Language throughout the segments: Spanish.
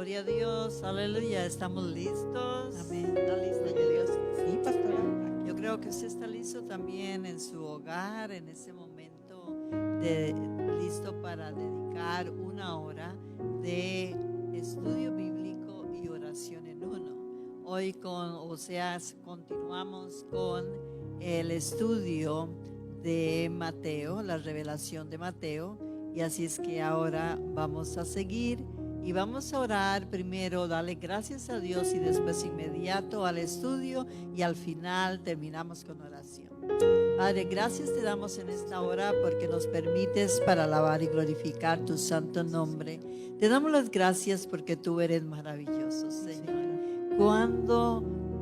Gloria a Dios, aleluya, estamos listos. Amén. ¿Está listo, Gloria a Dios? Sí, pastora. Yo creo que usted está listo también en su hogar, en ese momento listo para dedicar una hora de estudio bíblico y oración en uno. Hoy continuamos con el estudio de Mateo, la revelación de Mateo, y así es que ahora vamos a seguir. Y vamos a orar primero, darle gracias a Dios y después inmediato al estudio y al final terminamos con oración. Padre, gracias te damos en esta hora porque nos permites para alabar y glorificar tu santo nombre. Te damos las gracias porque tú eres maravilloso, Señor.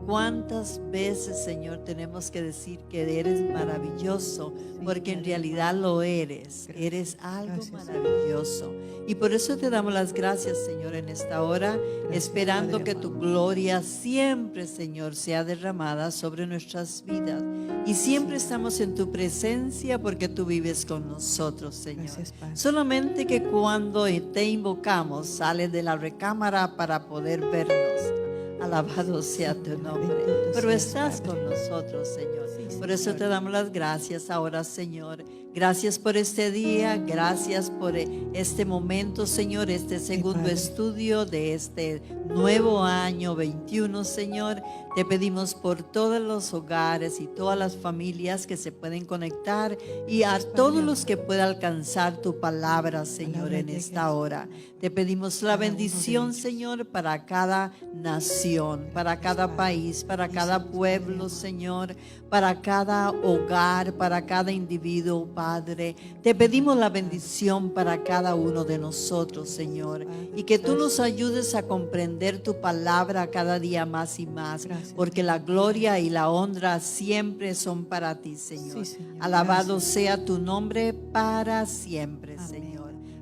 ¿Cuántas veces, Señor, tenemos que decir que eres maravilloso? Porque en realidad lo eres. Eres algo maravilloso. Y por eso te damos las gracias, Señor, en esta hora, esperando que tu gloria siempre, Señor, sea derramada sobre nuestras vidas. Y siempre estamos en tu presencia porque tú vives con nosotros, Señor. Solamente que cuando te invocamos, sales de la recámara para poder vernos. Alabado sea tu nombre. Pero estás con nosotros, Señor. Por eso te damos las gracias ahora, Señor. Gracias por este día, gracias por este momento, Señor, este segundo estudio de este nuevo año 21, Señor. Te pedimos por todos los hogares y todas las familias que se pueden conectar y a todos los que puedan alcanzar tu palabra, Señor, en esta hora. Te pedimos la bendición, Señor, para cada nación, para cada país, para cada pueblo, Señor, para cada hogar, para cada individuo, Padre. Te pedimos la bendición para cada uno de nosotros, Señor, y que tú nos ayudes a comprender tu palabra cada día más y más, porque la gloria y la honra siempre son para ti, Señor. Alabado sea tu nombre para siempre, Señor.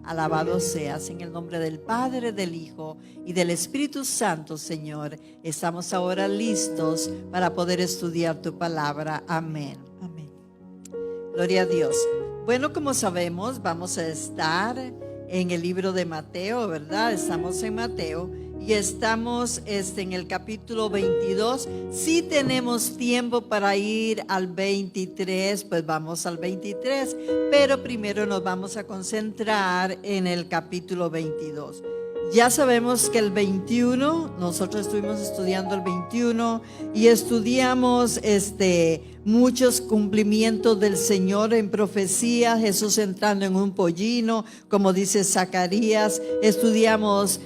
Alabado seas en el nombre del Padre, del Hijo y del Espíritu Santo, Señor. Estamos ahora listos para poder estudiar tu palabra. Amén. Amén. Gloria a Dios. Bueno, como sabemos, vamos a estar en el libro de Mateo, ¿verdad? Estamos en Mateo y estamos en el capítulo 22. Si tenemos tiempo para ir al 23, pues vamos al 23, pero primero nos vamos a concentrar en el capítulo 22. Ya sabemos que el 21, nosotros estuvimos estudiando el 21 y estudiamos muchos cumplimientos del Señor en profecía, Jesús entrando en un pollino, como dice Zacarías. Estudiamos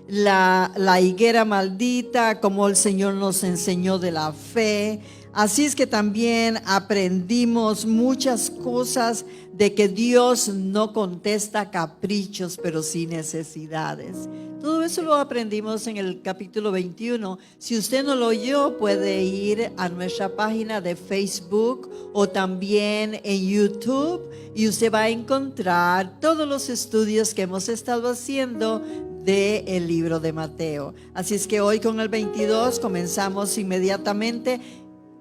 la higuera maldita, como el Señor nos enseñó de la fe. Así es que también aprendimos muchas cosas de que Dios no contesta caprichos, pero sí necesidades. Todo eso lo aprendimos en el capítulo 21. Si usted no lo oyó, puede ir a nuestra página de Facebook o también en YouTube y usted va a encontrar todos los estudios que hemos estado haciendo del libro de Mateo. Así es que hoy con el 22 comenzamos inmediatamente.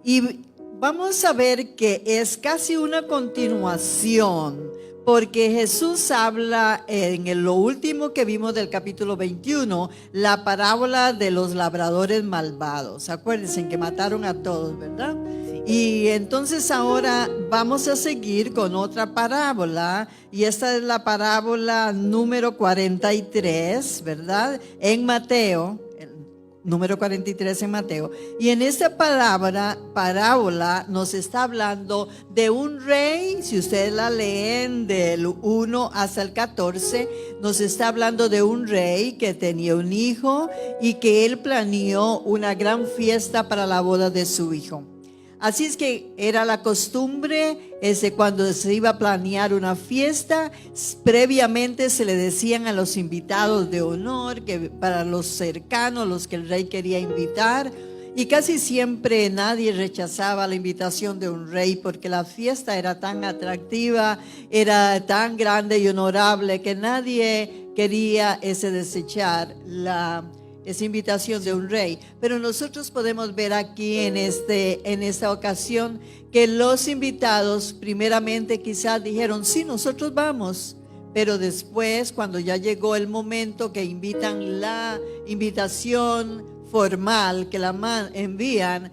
Y vamos a ver que es casi una continuación, porque Jesús habla en lo último que vimos del capítulo 21, la parábola de los labradores malvados. Acuérdense que mataron a todos, ¿verdad? Sí. Y entonces ahora vamos a seguir con otra parábola, y esta es la parábola número 43, ¿verdad? En Mateo. Número 43 en Mateo. Y en esta parábola nos está hablando de un rey. Si ustedes la leen del 1 hasta el 14, nos está hablando de un rey que tenía un hijo y que él planeó una gran fiesta para la boda de su hijo. Así es que era la costumbre, cuando se iba a planear una fiesta, previamente se le decían a los invitados de honor, que para los cercanos, los que el rey quería invitar, y casi siempre nadie rechazaba la invitación de un rey, porque la fiesta era tan atractiva, era tan grande y honorable, que nadie quería desechar esa invitación de un rey. Pero nosotros podemos ver aquí en esta ocasión que los invitados primeramente quizás dijeron, sí, nosotros vamos, Pero después, cuando ya llegó el momento que invitan la invitación formal, que la envían,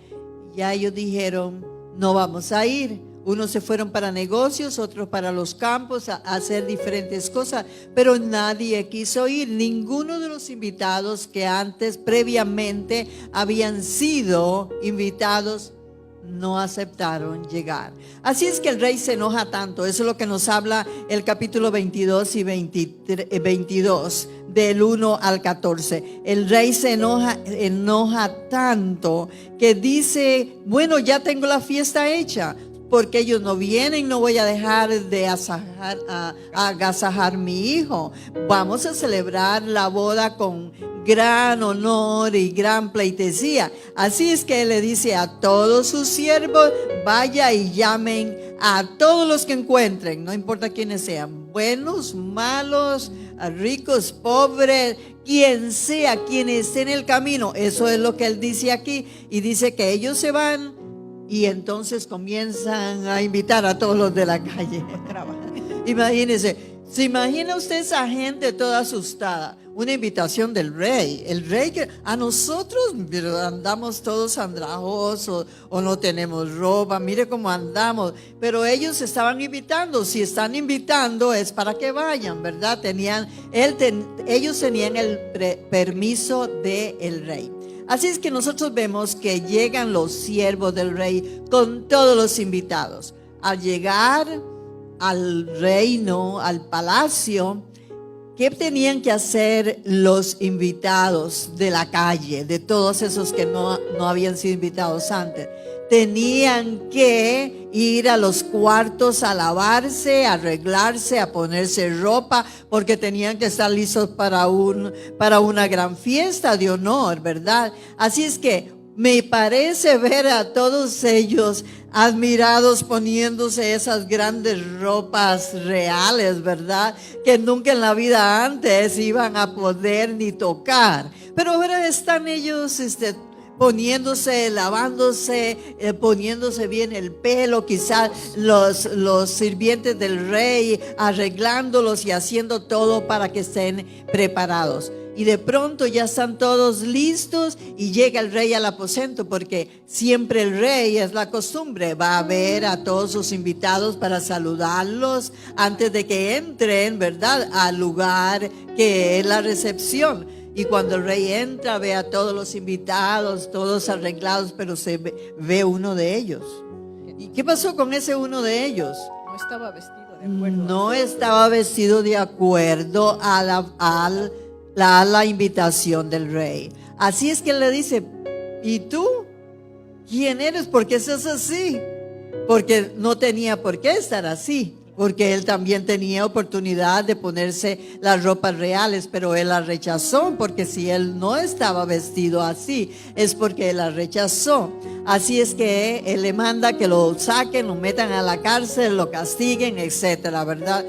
ya ellos dijeron, no vamos a ir. Unos se fueron para negocios, otros para los campos a hacer diferentes cosas, pero nadie quiso ir. Ninguno de los invitados que antes, previamente, habían sido invitados, no aceptaron llegar. Así es que el rey se enoja tanto. Eso es lo que nos habla el capítulo 22 y 22 del 1 al 14. El rey se enoja tanto que dice, bueno, ya tengo la fiesta hecha, porque ellos no vienen, no voy a dejar de agasajar mi hijo. Vamos a celebrar la boda con gran honor y gran pleitesía. Así es que él le dice a todos sus siervos, vaya y llamen a todos los que encuentren, no importa quiénes sean, buenos, malos, ricos, pobres, quien sea, quien esté en el camino. Eso es lo que él dice aquí, y dice que ellos se van y entonces comienzan a invitar a todos los de la calle. Imagínense, ¿se imagina usted esa gente toda asustada? Una invitación del rey. El rey que a nosotros andamos todos andrajosos o no tenemos ropa, mire cómo andamos. Pero ellos estaban invitando. Si están invitando es para que vayan, ¿verdad? Ellos tenían el permiso del rey. Así es que nosotros vemos que llegan los siervos del rey con todos los invitados. Al llegar al reino, al palacio, ¿qué tenían que hacer los invitados de la calle, de todos esos que no habían sido invitados antes? Tenían que ir a los cuartos a lavarse, a arreglarse, a ponerse ropa, porque tenían que estar listos para una gran fiesta de honor, ¿verdad? Así es que me parece ver a todos ellos admirados poniéndose esas grandes ropas reales, ¿verdad? Que nunca en la vida antes iban a poder ni tocar. Pero ahora están ellos poniéndose, lavándose, poniéndose bien el pelo, quizás los sirvientes del rey arreglándolos y haciendo todo para que estén preparados. Y de pronto ya están todos listos y llega el rey al aposento, porque siempre el rey, es la costumbre, va a ver a todos sus invitados para saludarlos antes de que entren, ¿verdad?, al lugar que es la recepción. Y cuando el rey entra, ve a todos los invitados, todos arreglados, pero se ve uno de ellos. ¿Y qué pasó con ese uno de ellos? No estaba vestido de acuerdo. No estaba vestido de acuerdo a la invitación del rey. Así es que él le dice, ¿y tú? ¿Quién eres? ¿Por qué estás así? Porque no tenía por qué estar así, porque él también tenía oportunidad de ponerse las ropas reales, pero él la rechazó, porque si él no estaba vestido así, es porque él la rechazó. Así es que él le manda que lo saquen, lo metan a la cárcel, lo castiguen, etcétera, ¿verdad?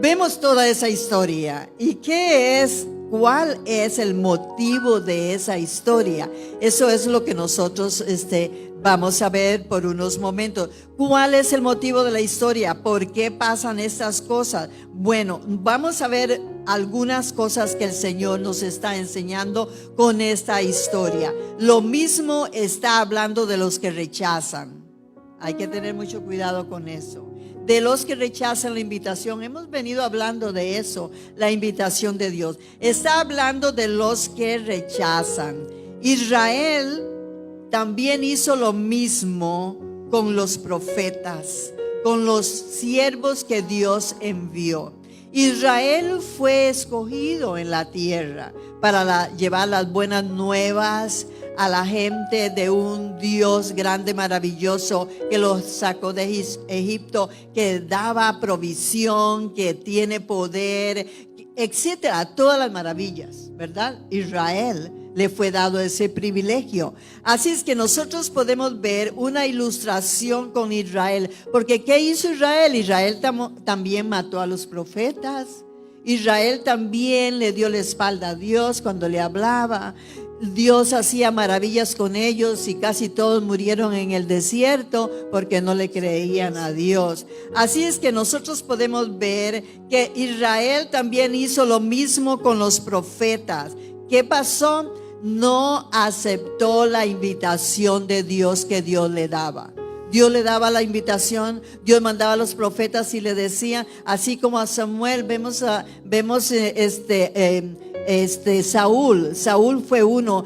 Vemos toda esa historia. ¿Y cuál es el motivo de esa historia? Eso es lo que nosotros vamos a ver por unos momentos. ¿Cuál es el motivo de la historia? ¿Por qué pasan estas cosas? Bueno, vamos a ver algunas cosas que el Señor nos está enseñando con esta historia. Lo mismo está hablando de los que rechazan. Hay que tener mucho cuidado con eso. De los que rechazan la invitación. Hemos venido hablando de eso, la invitación de Dios. Está hablando de los que rechazan. Israel también hizo lo mismo con los profetas, con los siervos que Dios envió. Israel fue escogido en la tierra para llevar las buenas nuevas a la gente de un Dios grande, maravilloso, que los sacó de Egipto, que daba provisión, que tiene poder, etcétera, todas las maravillas, ¿verdad? Israel le fue dado ese privilegio. Así es que nosotros podemos ver una ilustración con Israel, porque ¿qué hizo Israel? Israel también mató a los profetas. Israel también le dio la espalda a Dios cuando le hablaba. Dios hacía maravillas con ellos y casi todos murieron en el desierto porque no le creían a Dios. Así es que nosotros podemos ver que Israel también hizo lo mismo con los profetas. ¿Qué pasó? No aceptó la invitación de Dios que Dios le daba. Dios le daba la invitación, Dios mandaba a los profetas y le decía, así como a Samuel, vemos Saúl fue uno.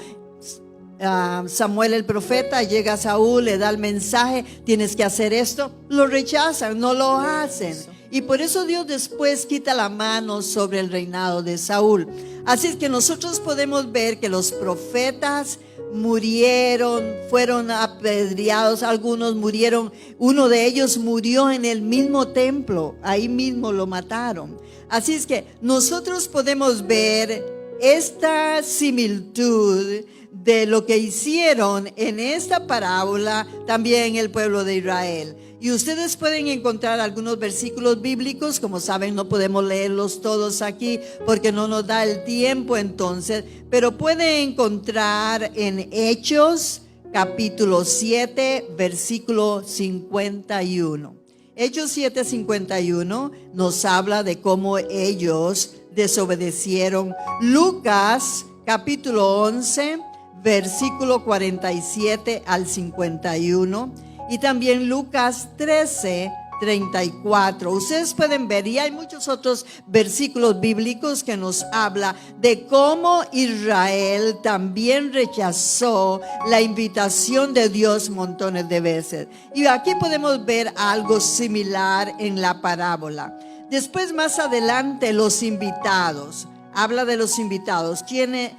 Samuel el profeta, llega a Saúl, le da el mensaje, tienes que hacer esto, lo rechazan, no lo hacen. Y por eso Dios después quita la mano sobre el reinado de Saúl. Así es que nosotros podemos ver que los profetas murieron, fueron apedreados, algunos murieron, uno de ellos murió en el mismo templo, ahí mismo lo mataron. Así es que nosotros podemos ver esta similitud de lo que hicieron en esta parábola también el pueblo de Israel. Y ustedes pueden encontrar algunos versículos bíblicos, como saben no podemos leerlos todos aquí porque no nos da el tiempo entonces, pero pueden encontrar en Hechos capítulo 7 versículo 51. Hechos 7:51 nos habla de cómo ellos desobedecieron. Lucas capítulo 11 versículo 47 al 51. Y también Lucas 13:34. Ustedes pueden ver, y hay muchos otros versículos bíblicos que nos habla de cómo Israel también rechazó la invitación de Dios montones de veces. Y aquí podemos ver algo similar en la parábola. Después, más adelante, los invitados. Habla de los invitados. ¿Quiénes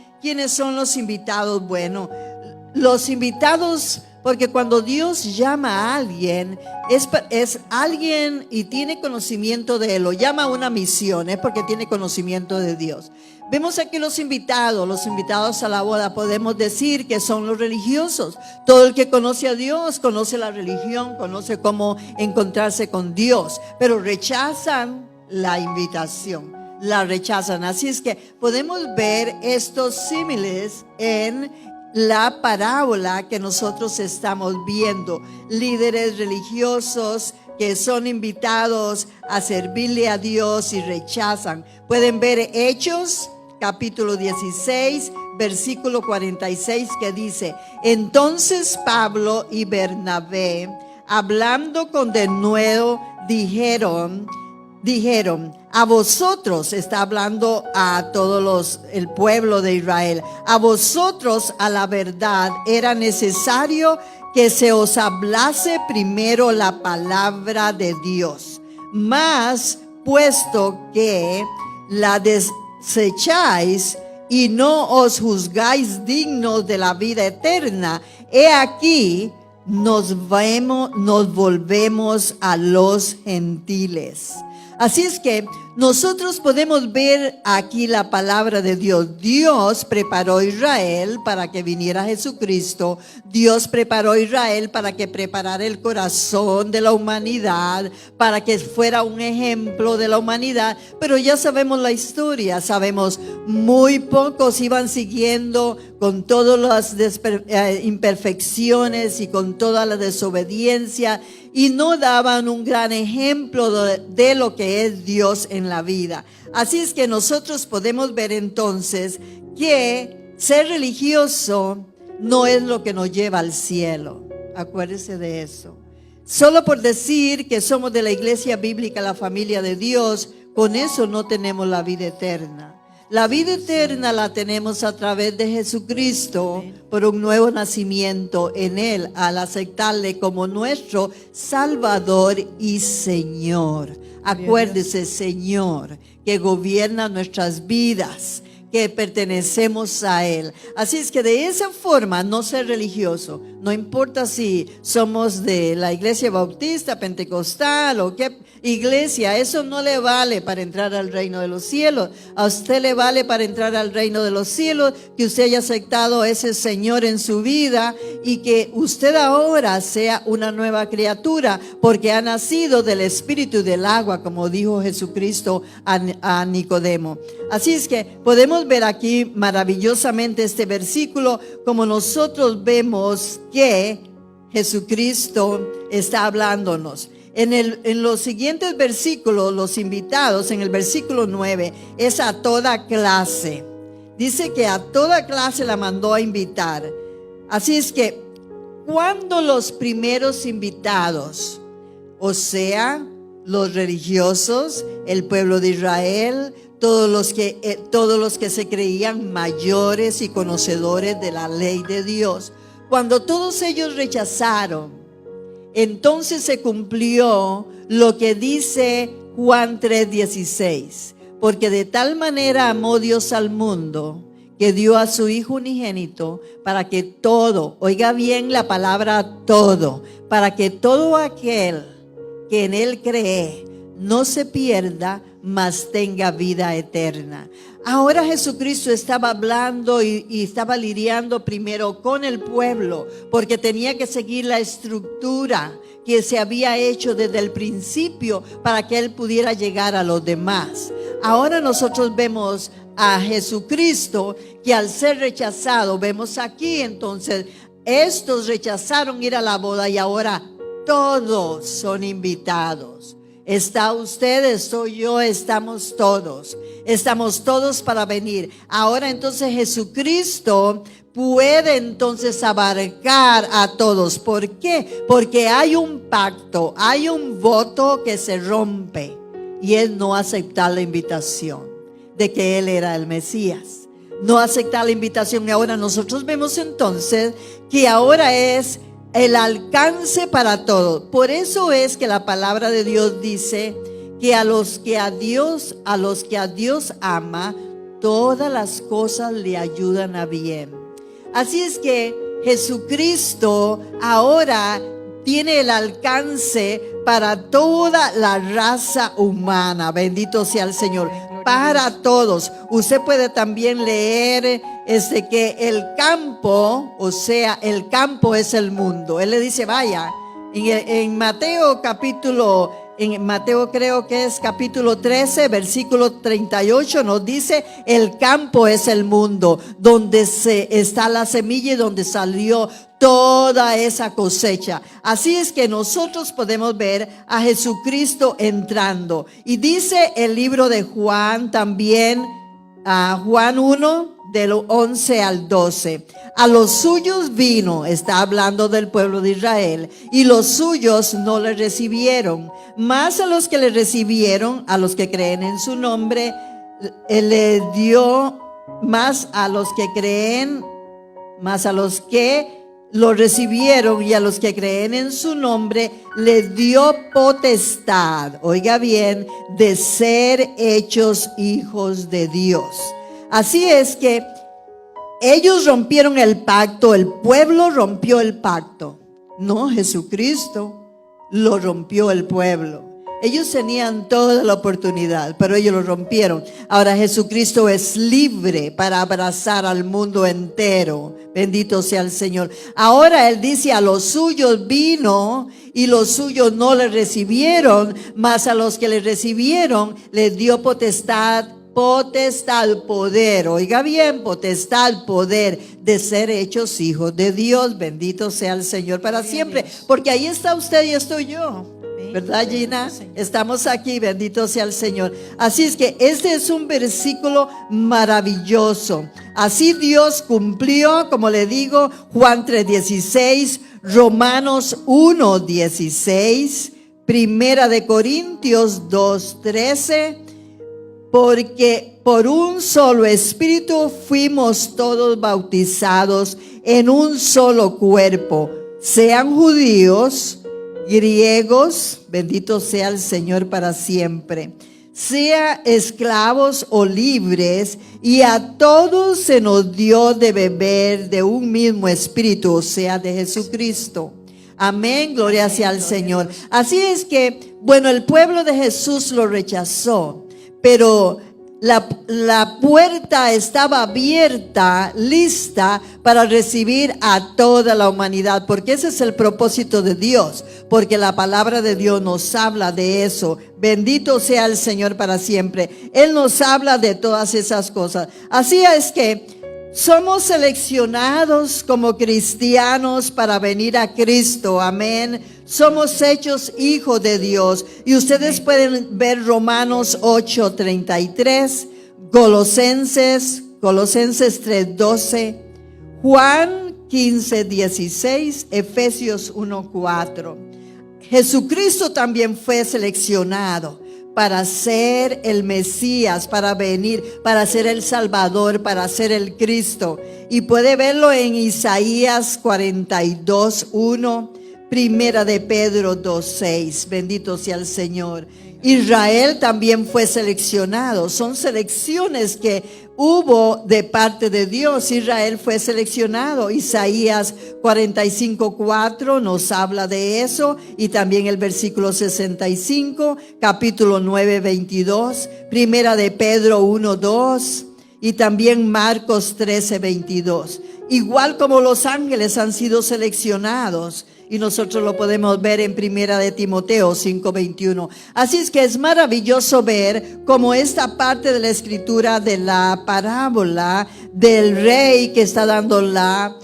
son los invitados? Bueno, los invitados, porque cuando Dios llama a alguien, es alguien y tiene conocimiento de él, lo llama a una misión, es porque tiene conocimiento de Dios. Vemos aquí los invitados a la boda, podemos decir que son los religiosos. Todo el que conoce a Dios, conoce la religión, conoce cómo encontrarse con Dios, pero rechazan la invitación, la rechazan. Así es que podemos ver estos símiles en la parábola que nosotros estamos viendo. Líderes religiosos que son invitados a servirle a Dios y rechazan. Pueden ver Hechos capítulo 16 versículo 46 que dice: entonces Pablo y Bernabé, hablando con denuedo, dijeron, a vosotros, está hablando a todos el pueblo de Israel, a vosotros a la verdad era necesario que se os hablase primero la palabra de Dios, mas puesto que la desecháis y no os juzgáis dignos de la vida eterna, he aquí nos volvemos a los gentiles. Así es que nosotros podemos ver aquí la palabra de Dios. Dios preparó a Israel para que viniera Jesucristo. Dios preparó a Israel para que preparara el corazón de la humanidad, para que fuera un ejemplo de la humanidad. Pero ya sabemos la historia, sabemos muy pocos iban siguiendo con todas las imperfecciones y con toda la desobediencia, y no daban un gran ejemplo de lo que es Dios en la vida. Así es que nosotros podemos ver entonces que ser religioso no es lo que nos lleva al cielo. Acuérdese de eso. Solo por decir que somos de la iglesia bíblica, la familia de Dios, con eso no tenemos la vida eterna. La vida eterna la tenemos a través de Jesucristo por un nuevo nacimiento en Él, al aceptarle como nuestro Salvador y Señor. Acuérdese, Señor, que gobierna nuestras vidas, que pertenecemos a Él. Así es que de esa forma, no ser religioso, no importa si somos de la iglesia bautista, pentecostal o qué iglesia, eso no le vale para entrar al reino de los cielos. A usted le vale para entrar al reino de los cielos que usted haya aceptado a ese Señor en su vida y que usted ahora sea una nueva criatura, porque ha nacido del Espíritu y del agua, como dijo Jesucristo a Nicodemo. Así es que podemos podemos ver aquí maravillosamente este versículo, como nosotros vemos que Jesucristo está hablándonos. En los siguientes versículos, los invitados, en el versículo 9, es a toda clase. Dice que a toda clase la mandó a invitar. Así es que, cuando los primeros invitados, o sea, los religiosos, el pueblo de Israel, todos los que se creían mayores y conocedores de la ley de Dios, cuando todos ellos rechazaron, entonces se cumplió lo que dice Juan 3:16, porque de tal manera amó Dios al mundo, que dio a su Hijo unigénito, para que todo, oiga bien la palabra todo, para que todo aquel que en Él cree no se pierda, mas tenga vida eterna. Ahora Jesucristo estaba hablando y estaba lidiando primero con el pueblo, porque tenía que seguir la estructura que se había hecho desde el principio para que Él pudiera llegar a los demás. Ahora nosotros vemos a Jesucristo que al ser rechazado, vemos aquí entonces, estos rechazaron ir a la boda y ahora todos son invitados. Está usted, estoy yo, estamos todos para venir. Ahora entonces Jesucristo puede entonces abarcar a todos. ¿Por qué? Porque hay un pacto, hay un voto que se rompe, y es no aceptar la invitación de que Él era el Mesías. No aceptar la invitación. Y ahora nosotros vemos entonces que ahora es el alcance para todos. Por eso es que la palabra de Dios dice que a los que a Dios ama, todas las cosas le ayudan a bien. Así es que Jesucristo ahora tiene el alcance para toda la raza humana. Bendito sea el Señor. Para todos. Usted puede también leer que el campo, o sea, el campo es el mundo. Él le dice, vaya, en Mateo creo que es capítulo 13, versículo 38, nos dice, el campo es el mundo, donde está la semilla y donde salió toda esa cosecha. Así es que nosotros podemos ver a Jesucristo entrando. Y dice el libro de Juan también, Juan 1, del 11 al 12. A los suyos vino, está hablando del pueblo de Israel, y los suyos no le recibieron. Mas a los que le recibieron, a los que creen en su nombre, le dio, más a los que creen, más a los que lo recibieron y a los que creen en su nombre, le dio potestad, oiga bien, de ser hechos hijos de Dios. Así es que ellos rompieron el pacto, el pueblo rompió el pacto. No, Jesucristo lo rompió el pueblo. Ellos tenían toda la oportunidad, pero ellos lo rompieron. Ahora Jesucristo es libre para abrazar al mundo entero. Bendito sea el Señor. Ahora Él dice, a los suyos vino y los suyos no le recibieron, mas a los que le recibieron les dio potestad, poder, oiga bien, potestad, poder de ser hechos hijos de Dios. Bendito sea el Señor para siempre, porque ahí está usted y estoy yo. ¿Verdad, Gina? Estamos aquí, bendito sea el Señor. Así es que este es un versículo maravilloso. Así Dios cumplió, como le digo, Juan 3:16, Romanos 1:16, Primera de Corintios 2:13, porque por un solo espíritu fuimos todos bautizados en un solo cuerpo, sean judíos, griegos, bendito sea el Señor para siempre, sea esclavos o libres, y a todos se nos dio de beber de un mismo espíritu, o sea, de Jesucristo. Amén, gloria sea al Señor. Así es que, bueno, el pueblo de Jesús lo rechazó, pero la puerta estaba abierta, lista para recibir a toda la humanidad, porque ese es el propósito de Dios, porque la palabra de Dios nos habla de eso. Bendito sea el Señor para siempre. Él nos habla de todas esas cosas. Así es que somos seleccionados como cristianos para venir a Cristo, amén. Somos hechos hijos de Dios. Y ustedes pueden ver Romanos 8:33, Colosenses 3:12, Juan 15:16, Efesios 1:4. Jesucristo también fue seleccionado para ser el Mesías, para venir, para ser el Salvador, para ser el Cristo. Y puede verlo en Isaías 42:1, Primera de Pedro 2:6. Bendito sea el Señor. Israel también fue seleccionado. Son selecciones que hubo de parte de Dios. Israel fue seleccionado. Isaías 45:4 nos habla de eso. Y también el versículo 65, capítulo 9:22, Primera de Pedro 1:2 y también Marcos 13:22. Igual como los ángeles han sido seleccionados. Y nosotros lo podemos ver en Primera de Timoteo 5:21. Así es que es maravilloso ver cómo esta parte de la escritura de la parábola del rey que está dando la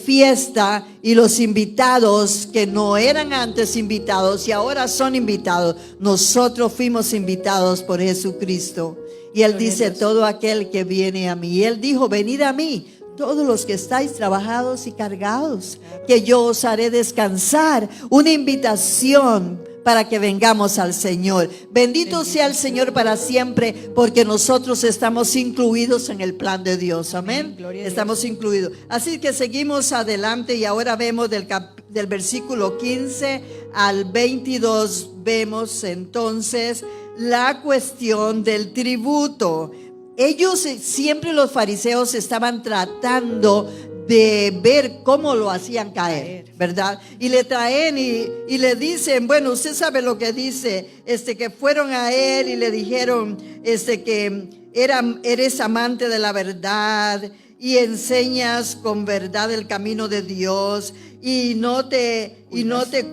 fiesta, y los invitados que no eran antes invitados y ahora son invitados. Nosotros fuimos invitados por Jesucristo. Y Él dice: todo aquel que viene a mí. Y Él dijo: venid a mí, todos los que estáis trabajados y cargados, que yo os haré descansar. Una invitación para que vengamos al Señor. Bendito sea el Señor para siempre, porque nosotros estamos incluidos en el plan de Dios. Amén. Estamos incluidos. Así que seguimos adelante y ahora vemos del versículo 15 al 22, vemos entonces la cuestión del tributo. Ellos siempre, los fariseos, estaban tratando de ver cómo lo hacían caer, ¿verdad? Y le traen y le dicen: bueno, usted sabe lo que dice, que fueron a él y le dijeron, que eres amante de la verdad y enseñas con verdad el camino de Dios, y no te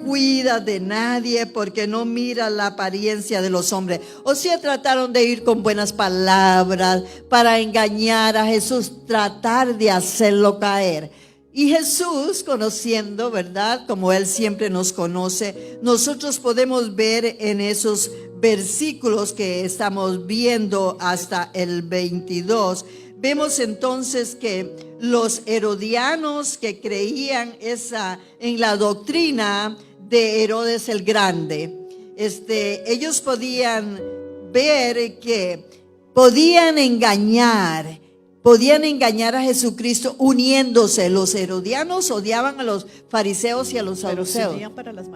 cuidas de nadie, porque no miras la apariencia de los hombres. O sea, trataron de ir con buenas palabras para engañar a Jesús, tratar de hacerlo caer. Y Jesús, conociendo, ¿verdad?, como Él siempre nos conoce, nosotros podemos ver en esos versículos que estamos viendo hasta el 22, vemos entonces que los herodianos que creían en la doctrina de Herodes el Grande, ellos podían ver que podían engañar a Jesucristo uniéndose. Los herodianos odiaban a los fariseos y a los saduceos,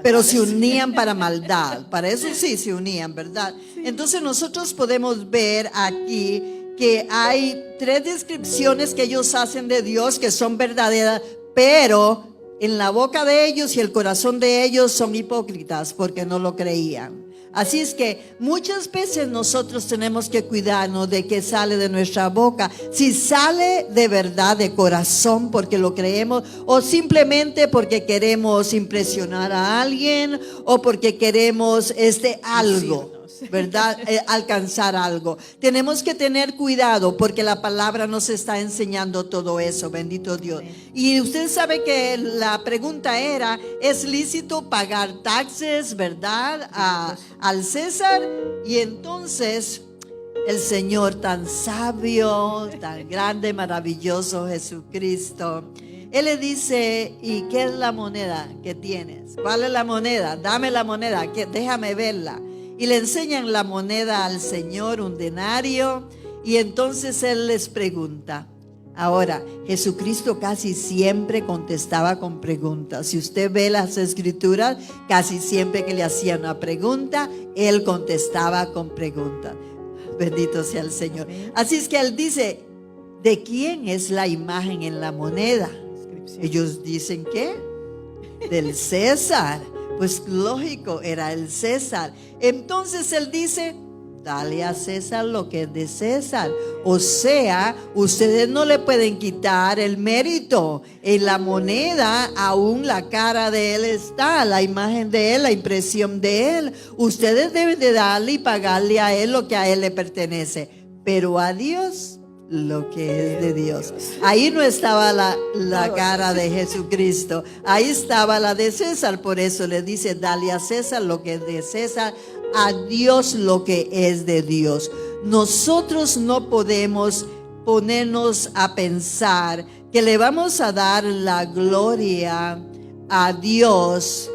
pero se unían para maldad. Para eso sí se unían, ¿verdad? Entonces nosotros podemos ver aquí que hay 3 descripciones que ellos hacen de Dios que son verdaderas, pero en la boca de ellos y el corazón de ellos son hipócritas porque no lo creían. Así es que muchas veces nosotros tenemos que cuidarnos de que sale de nuestra boca. Si sale de verdad, de corazón, porque lo creemos, o simplemente porque queremos impresionar a alguien, o porque queremos algo, ¿verdad? Alcanzar algo. Tenemos que tener cuidado, porque la palabra nos está enseñando todo eso. Bendito Dios. Y usted sabe que la pregunta era: ¿es lícito pagar taxes, verdad, al César? Y entonces el Señor, tan sabio, tan grande, maravilloso Jesucristo, Él le dice: ¿y qué es la moneda que tienes? ¿Cuál es la moneda? Dame la moneda, déjame verla. Y le enseñan la moneda al Señor, un denario. Y entonces Él les pregunta. Ahora, Jesucristo casi siempre contestaba con preguntas. Si usted ve las escrituras, casi siempre que le hacían una pregunta, Él contestaba con preguntas. Bendito sea el Señor. Así es que Él dice: ¿de quién es la imagen en la moneda? Ellos dicen: ¿qué? Del César. Pues lógico, era el César. Entonces Él dice: dale a César lo que es de César. O sea, ustedes no le pueden quitar el mérito. En la moneda aún la cara de él está, la imagen de él, la impresión de él. Ustedes deben de darle y pagarle a él lo que a él le pertenece, pero a Dios lo que es de Dios. Ahí no estaba la cara de Jesucristo, ahí estaba la de César. Por eso le dice, dale a César lo que es de César, a Dios lo que es de Dios. Nosotros no podemos ponernos a pensar que le vamos a dar la gloria a Dios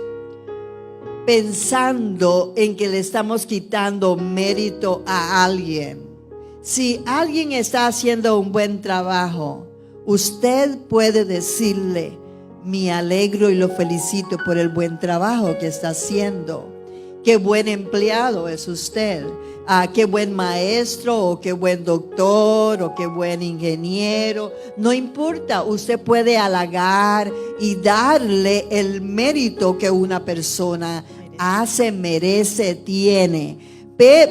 pensando en que le estamos quitando mérito a alguien. Si alguien está haciendo un buen trabajo, usted puede decirle, me alegro y lo felicito por el buen trabajo que está haciendo. Qué buen empleado es usted. Qué buen maestro, o qué buen doctor, o qué buen ingeniero. No importa, usted puede halagar y darle el mérito que una persona hace, merece, tiene.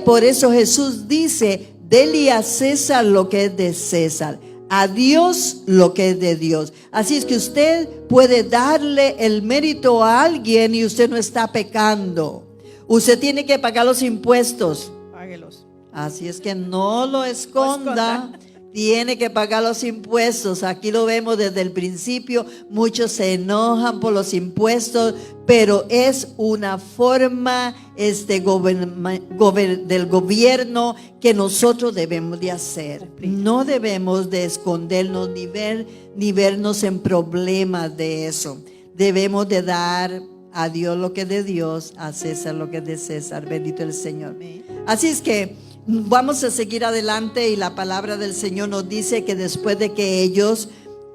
Por eso Jesús dice, dele a César lo que es de César, a Dios lo que es de Dios. Así es que usted puede darle el mérito a alguien y usted no está pecando. Usted tiene que pagar los impuestos. Páguelos. Así es que no lo esconda. Tiene que pagar los impuestos. Aquí lo vemos desde el principio. Muchos se enojan por los impuestos, pero es una forma del gobierno que nosotros debemos de hacer. No debemos de escondernos ni vernos en problemas de eso. Debemos de dar a Dios lo que es de Dios, a César lo que es de César. Bendito el Señor. Así es que vamos a seguir adelante, y la palabra del Señor nos dice que después de que ellos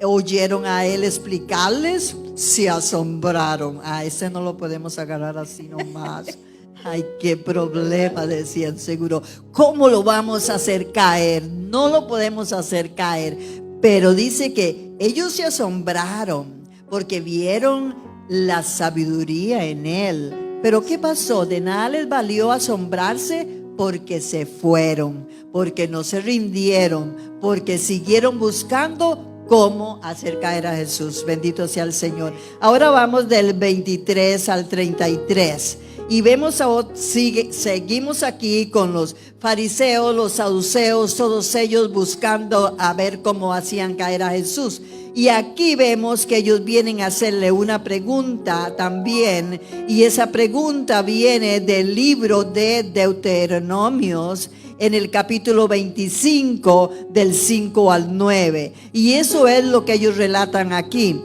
oyeron a él explicarles, se asombraron. Ese no lo podemos agarrar así nomás. Ay, qué problema, decían seguro. ¿Cómo lo vamos a hacer caer? No lo podemos hacer caer. Pero dice que ellos se asombraron porque vieron la sabiduría en él. Pero ¿qué pasó? De nada les valió asombrarse, porque se fueron, porque no se rindieron, porque siguieron buscando cómo hacer caer a Jesús. Bendito sea el Señor. Ahora vamos del 23 al 33 y vemos seguimos aquí con los fariseos, los saduceos, todos ellos buscando a ver cómo hacían caer a Jesús. Y aquí vemos que ellos vienen a hacerle una pregunta también, y esa pregunta viene del libro de Deuteronomios, en el capítulo 25, del 5 al 9. Y eso es lo que ellos relatan aquí.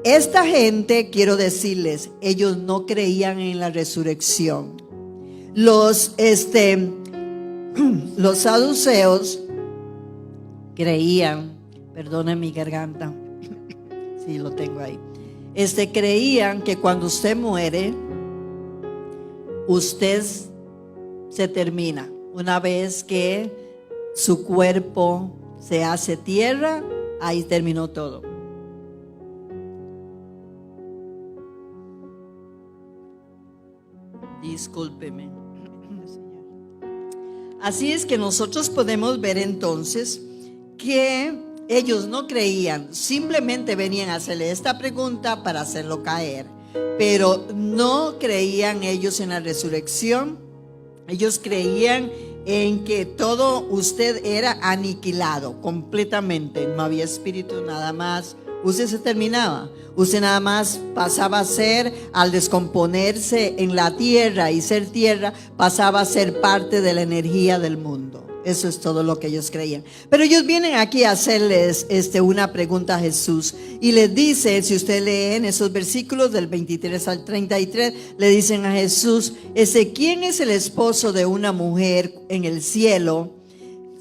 Esta gente, quiero decirles, ellos no creían en la resurrección. Los saduceos creían, perdonen mi garganta, sí, lo tengo ahí. Creían que cuando usted muere, usted se termina. Una vez que su cuerpo se hace tierra, ahí terminó todo. Discúlpeme. Así es que nosotros podemos ver entonces que ellos no creían, simplemente venían a hacerle esta pregunta para hacerlo caer, pero no creían ellos en la resurrección. Ellos creían en que todo usted era aniquilado completamente, no había espíritu, nada más. Usted se terminaba, usted nada más pasaba a ser, al descomponerse en la tierra y ser tierra, pasaba a ser parte de la energía del mundo. Eso es todo lo que ellos creían. Pero ellos vienen aquí a hacerles una pregunta a Jesús, y les dice, si usted lee en esos versículos del 23 al 33, le dicen a Jesús, ¿quién es el esposo de una mujer en el cielo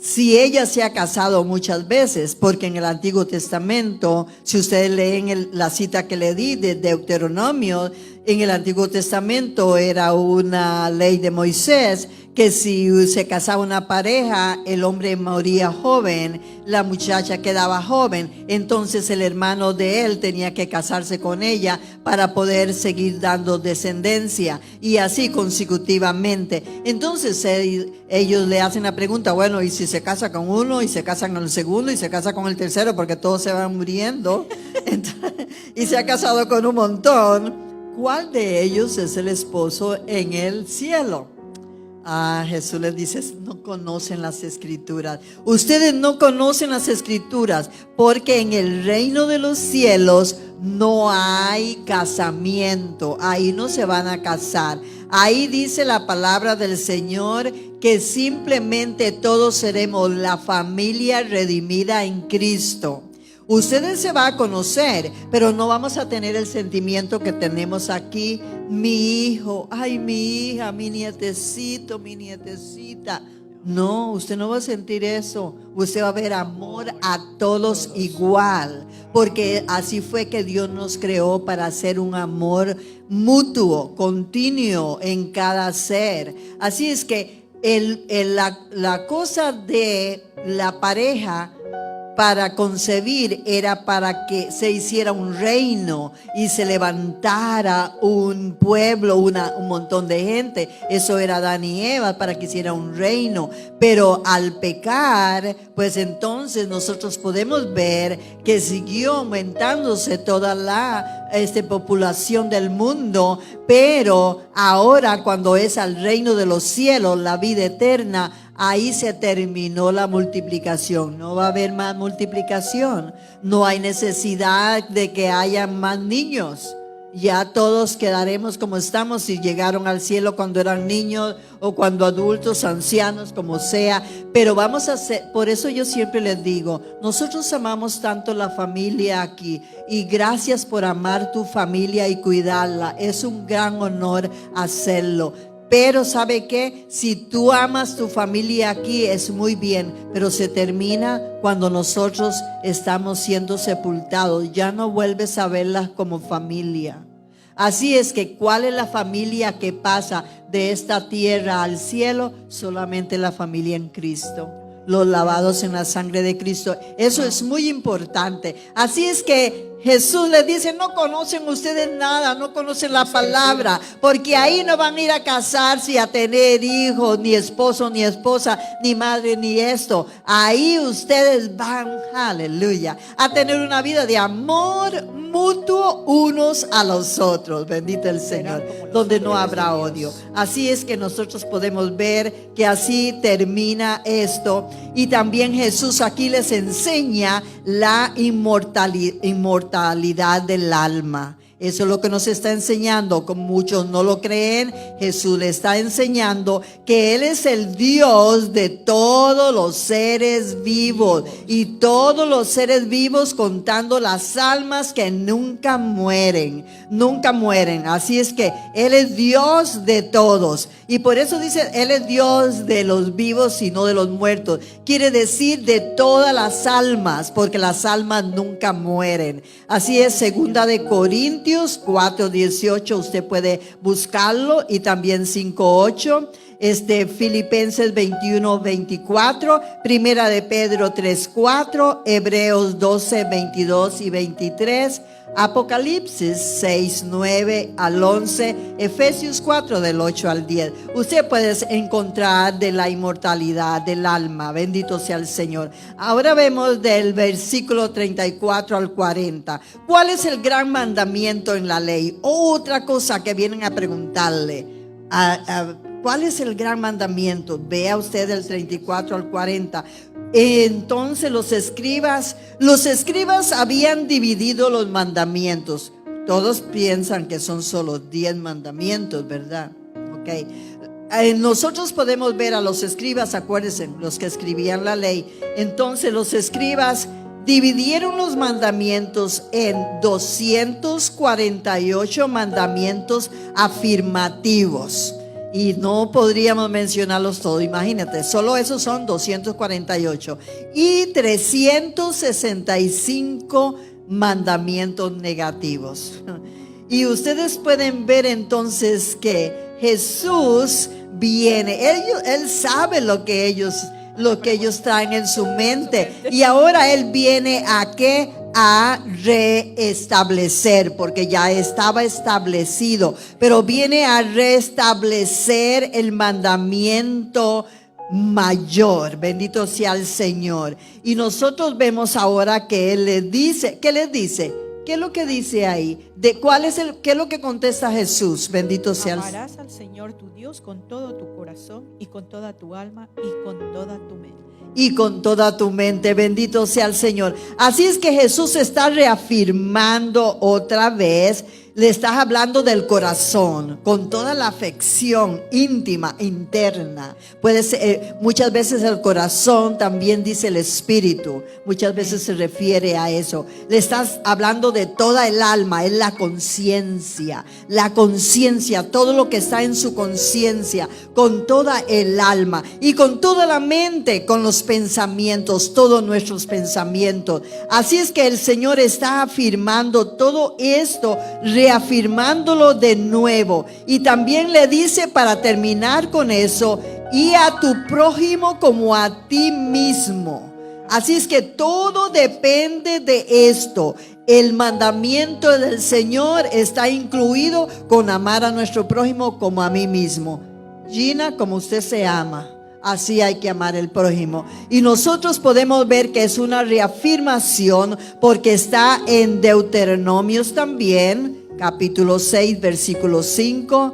si ella se ha casado muchas veces? Porque en el Antiguo Testamento, si ustedes leen la cita que le di de Deuteronomio, en el Antiguo Testamento era una ley de Moisés que si se casaba una pareja, el hombre moría joven, la muchacha quedaba joven, entonces el hermano de él tenía que casarse con ella para poder seguir dando descendencia, y así consecutivamente. Entonces ellos le hacen la pregunta, bueno, ¿y si se casa con uno, y se casan con el segundo, y se casa con el tercero, porque todos se van muriendo? Entonces, y se ha casado con un montón. ¿Cuál de ellos es el esposo en el cielo? Jesús les dice, no conocen las escrituras. Ustedes no conocen las escrituras, porque en el reino de los cielos no hay casamiento. Ahí no se van a casar. Ahí dice la palabra del Señor que simplemente todos seremos la familia redimida en Cristo. Ustedes se van a conocer, pero no vamos a tener el sentimiento que tenemos aquí. Mi hijo, ay, mi hija, mi nietecito, mi nietecita. No, usted no va a sentir eso. Usted va a ver amor a todos igual, porque así fue que Dios nos creó, para hacer un amor mutuo, continuo en cada ser. Así es que la cosa de la pareja para concebir era para que se hiciera un reino y se levantara un pueblo, un montón de gente. Eso era Adán y Eva, para que hiciera un reino. Pero al pecar, pues entonces nosotros podemos ver que siguió aumentándose toda la población del mundo. Pero ahora, cuando es al reino de los cielos, la vida eterna, ahí se terminó la multiplicación. No va a haber más multiplicación. No hay necesidad de que haya más niños. Ya todos quedaremos como estamos, si llegaron al cielo cuando eran niños o cuando adultos, ancianos, como sea. Pero vamos a hacer, por eso yo siempre les digo, nosotros amamos tanto la familia aquí, y gracias por amar tu familia y cuidarla. Es un gran honor hacerlo. Pero ¿sabe qué? Si tú amas tu familia aquí, es muy bien, pero se termina cuando nosotros estamos siendo sepultados. Ya no vuelves a verlas como familia. Así es que, ¿cuál es la familia que pasa de esta tierra al cielo? Solamente la familia en Cristo, los lavados en la sangre de Cristo. Eso es muy importante. Así es que Jesús les dice, no conocen ustedes nada, no conocen la palabra, porque ahí no van a ir a casarse y a tener hijos, ni esposo, ni esposa, ni madre, ni esto. Ahí ustedes van, aleluya, a tener una vida de amor mutuo unos a los otros. Bendito el Señor, donde no habrá odio. Así es que nosotros podemos ver que así termina esto. Y también Jesús aquí les enseña la inmortalidad del alma. Eso es lo que nos está enseñando. Como muchos no lo creen, Jesús le está enseñando que Él es el Dios de todos los seres vivos, y todos los seres vivos, contando las almas que nunca mueren, nunca mueren. Así es que Él es Dios de todos, y por eso dice, Él es Dios de los vivos y no de los muertos. Quiere decir de todas las almas, porque las almas nunca mueren. Así es, 2 de Corintios 4:18, usted puede buscarlo, y también 5:8, Filipenses 21:24, Primera de Pedro 3:4, Hebreos 12:22 y 23, Apocalipsis 6:9 al 11, Efesios 4 del 8 al 10. Usted puede encontrar de la inmortalidad del alma. Bendito sea el Señor. Ahora vemos del versículo 34 al 40. ¿Cuál es el gran mandamiento en la ley? Otra cosa que vienen a preguntarle. ¿Cuál es el gran mandamiento? Vea usted del 34 al 40. Entonces los escribas habían dividido los mandamientos. Todos piensan que son solo 10 mandamientos, ¿verdad? Ok. Nosotros podemos ver a los escribas, acuérdense, los que escribían la ley. Entonces los escribas dividieron los mandamientos en 248 mandamientos afirmativos. Y no podríamos mencionarlos todos. Imagínate, solo esos son 248. Y 365 mandamientos negativos. Y ustedes pueden ver entonces que Jesús viene. Él sabe lo que ellos traen en su mente. Y ahora Él viene ¿a qué? A restablecer, porque ya estaba establecido, pero viene a restablecer el mandamiento mayor. Bendito sea el Señor. Y nosotros vemos ahora que Él le dice, ¿qué les dice? ¿Qué es lo que dice ahí? ¿Qué es lo que contesta Jesús? Bendito sea el Señor. Amarás al Señor tu Dios con todo tu corazón y con toda tu alma y con toda tu mente. Y con toda tu mente, bendito sea el Señor. Así es que Jesús está reafirmando otra vez. Le estás hablando del corazón, con toda la afección íntima, interna. Puede ser, muchas veces el corazón también dice el espíritu. Muchas veces se refiere a eso. Le estás hablando de toda el alma, es la conciencia. La conciencia, todo lo que está en su conciencia, con toda el alma y con toda la mente, con los pensamientos, todos nuestros pensamientos. Así es que el Señor está afirmando todo esto, reafirmándolo de nuevo. Y también le dice, para terminar con eso, y a tu prójimo como a ti mismo. Así es que todo depende de esto. El mandamiento del Señor está incluido con amar a nuestro prójimo como a mí mismo. Gina, como usted se ama, así hay que amar al prójimo. Y nosotros podemos ver que es una reafirmación, porque está en Deuteronomios también, capítulo 6, versículo 5,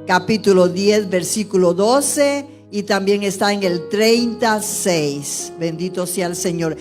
capítulo 10, versículo 12, y también está en el 36. Bendito sea el Señor.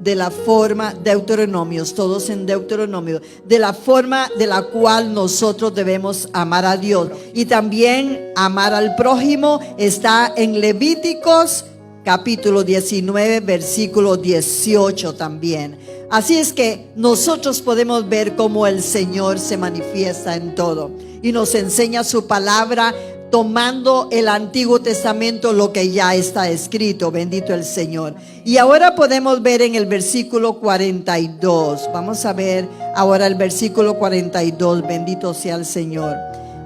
De la forma, Deuteronomios, todos en Deuteronomio, de la forma de la cual nosotros debemos amar a Dios. Y también amar al prójimo está en Levíticos, capítulo 19, versículo 18 también. Así es que nosotros podemos ver cómo el Señor se manifiesta en todo y nos enseña su palabra, tomando el Antiguo Testamento, lo que ya está escrito. Bendito el Señor. Y ahora podemos ver en el versículo 42. Vamos a ver ahora el versículo 42. Bendito sea el Señor.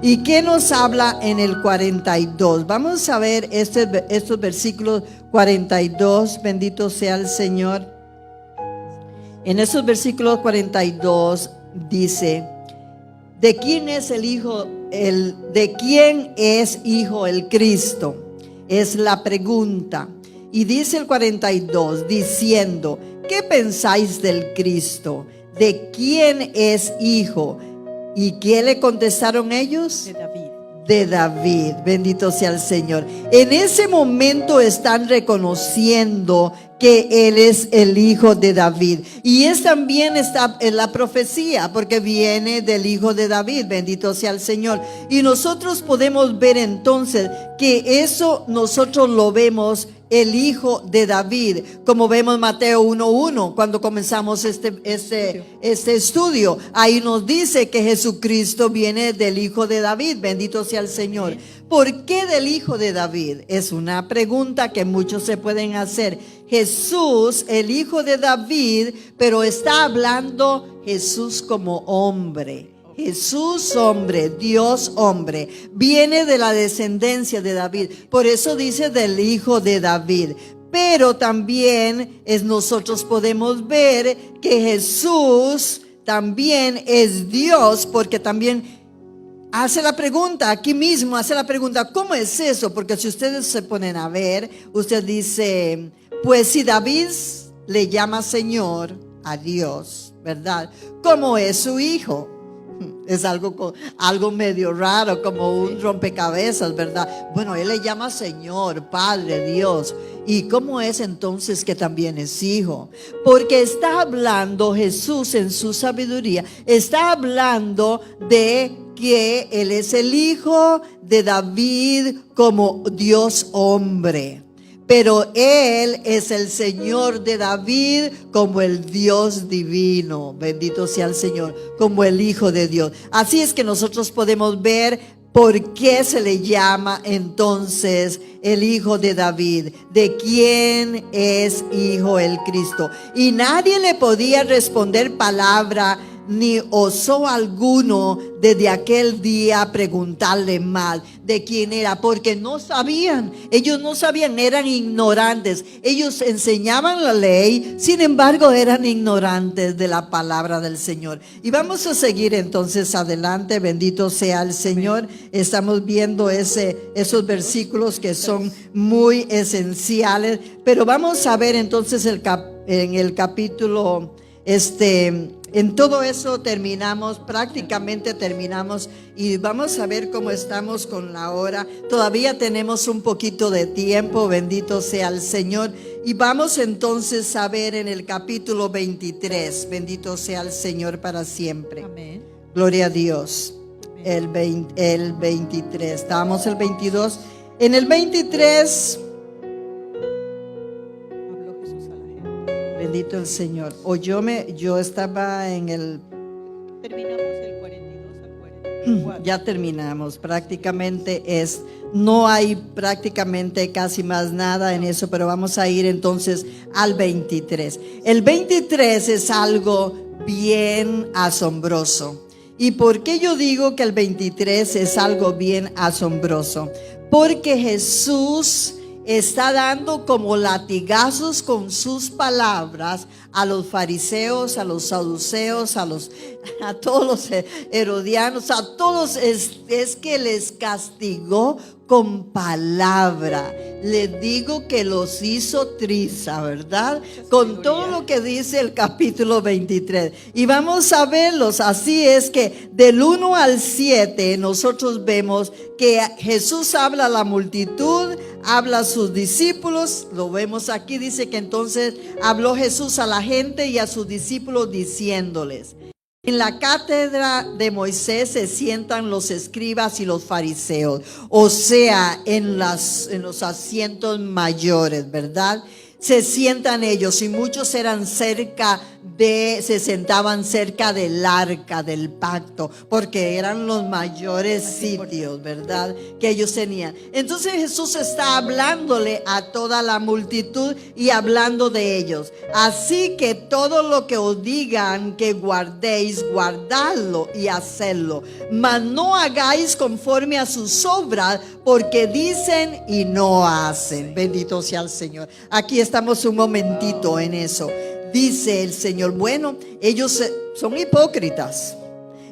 ¿Y qué nos habla en el 42? Vamos a ver estos versículos 42. Bendito sea el Señor. En esos versículos 42 dice: ¿de quién es el Hijo? ¿De quién es Hijo el Cristo? Es la pregunta. Y dice el 42, diciendo: ¿qué pensáis del Cristo? ¿De quién es Hijo? ¿Y qué le contestaron ellos? De David. De David. Bendito sea el Señor. En ese momento están reconociendo que Él es el Hijo de David. Y es también está en la profecía, porque viene del Hijo de David. Bendito sea el Señor. Y nosotros podemos ver entonces que eso nosotros lo vemos, el Hijo de David, como vemos Mateo 1:1 cuando comenzamos este estudio. Ahí nos dice que Jesucristo viene del Hijo de David. Bendito sea el Señor. ¿Por qué del Hijo de David? Es una pregunta que muchos se pueden hacer. Jesús, el Hijo de David, pero está hablando Jesús como hombre. Jesús hombre, Dios hombre, viene de la descendencia de David. Por eso dice del Hijo de David. Pero también nosotros podemos ver que Jesús también es Dios, porque también hace la pregunta, aquí mismo hace la pregunta, ¿cómo es eso? Porque si ustedes se ponen a ver, usted dice, pues si David le llama Señor a Dios, ¿verdad? ¿Cómo es su hijo? Es algo medio raro, como un rompecabezas, ¿verdad? Bueno, Él le llama Señor, Padre, Dios. ¿Y cómo es entonces que también es hijo? Porque está hablando Jesús en su sabiduría, está hablando de que Él es el Hijo de David como Dios hombre. Pero Él es el Señor de David como el Dios divino. Bendito sea el Señor, como el Hijo de Dios. Así es que nosotros podemos ver por qué se le llama entonces el Hijo de David. ¿De quién es Hijo el Cristo? Y nadie le podía responder palabra ni osó alguno desde aquel día preguntarle mal de quién era, porque no sabían, ellos no sabían, eran ignorantes. Ellos enseñaban la ley, sin embargo eran ignorantes de la palabra del Señor. Y vamos a seguir entonces adelante, bendito sea el Señor. Estamos viendo esos versículos que son muy esenciales, pero vamos a ver entonces en el capítulo, en todo eso prácticamente terminamos, y vamos a ver cómo estamos con la hora. Todavía tenemos un poquito de tiempo, bendito sea el Señor. Y vamos entonces a ver en el capítulo 23, bendito sea el Señor para siempre. Amén. Gloria a Dios. El 23, estábamos el 22. En el 23, Habló Jesús a la gente. bendito el Señor. Yo estaba en el... Terminamos el 42 al 44. Ya terminamos, prácticamente no hay prácticamente casi más nada en eso, pero vamos a ir entonces al 23. El 23 es algo bien asombroso. ¿Y por qué yo digo que el 23 es algo bien asombroso? Porque Jesús está dando como latigazos con sus palabras a los fariseos, a los saduceos, a todos los herodianos, a todos. Es que les castigó con palabra. Les digo que los hizo triza, ¿verdad? Con todo lo que dice el capítulo 23. Y vamos a verlos. Así es que del 1 al 7 nosotros vemos que Jesús habla a la multitud, habla a sus discípulos. Lo vemos aquí, dice que entonces habló Jesús a la gente y a sus discípulos diciéndoles: en la cátedra de Moisés se sientan los escribas y los fariseos, o sea, en los asientos mayores, ¿verdad? Se sientan ellos, y muchos se sentaban cerca del arca del pacto, porque eran los mayores sitios, ¿verdad?, que ellos tenían. Entonces Jesús está hablándole a toda la multitud y hablando de ellos. Así que todo lo que os digan que guardéis, guardadlo y hacedlo, mas no hagáis conforme a sus obras, porque dicen y no hacen. Bendito sea el Señor. Aquí estamos un momentito en eso. Dice el Señor, bueno, ellos son hipócritas.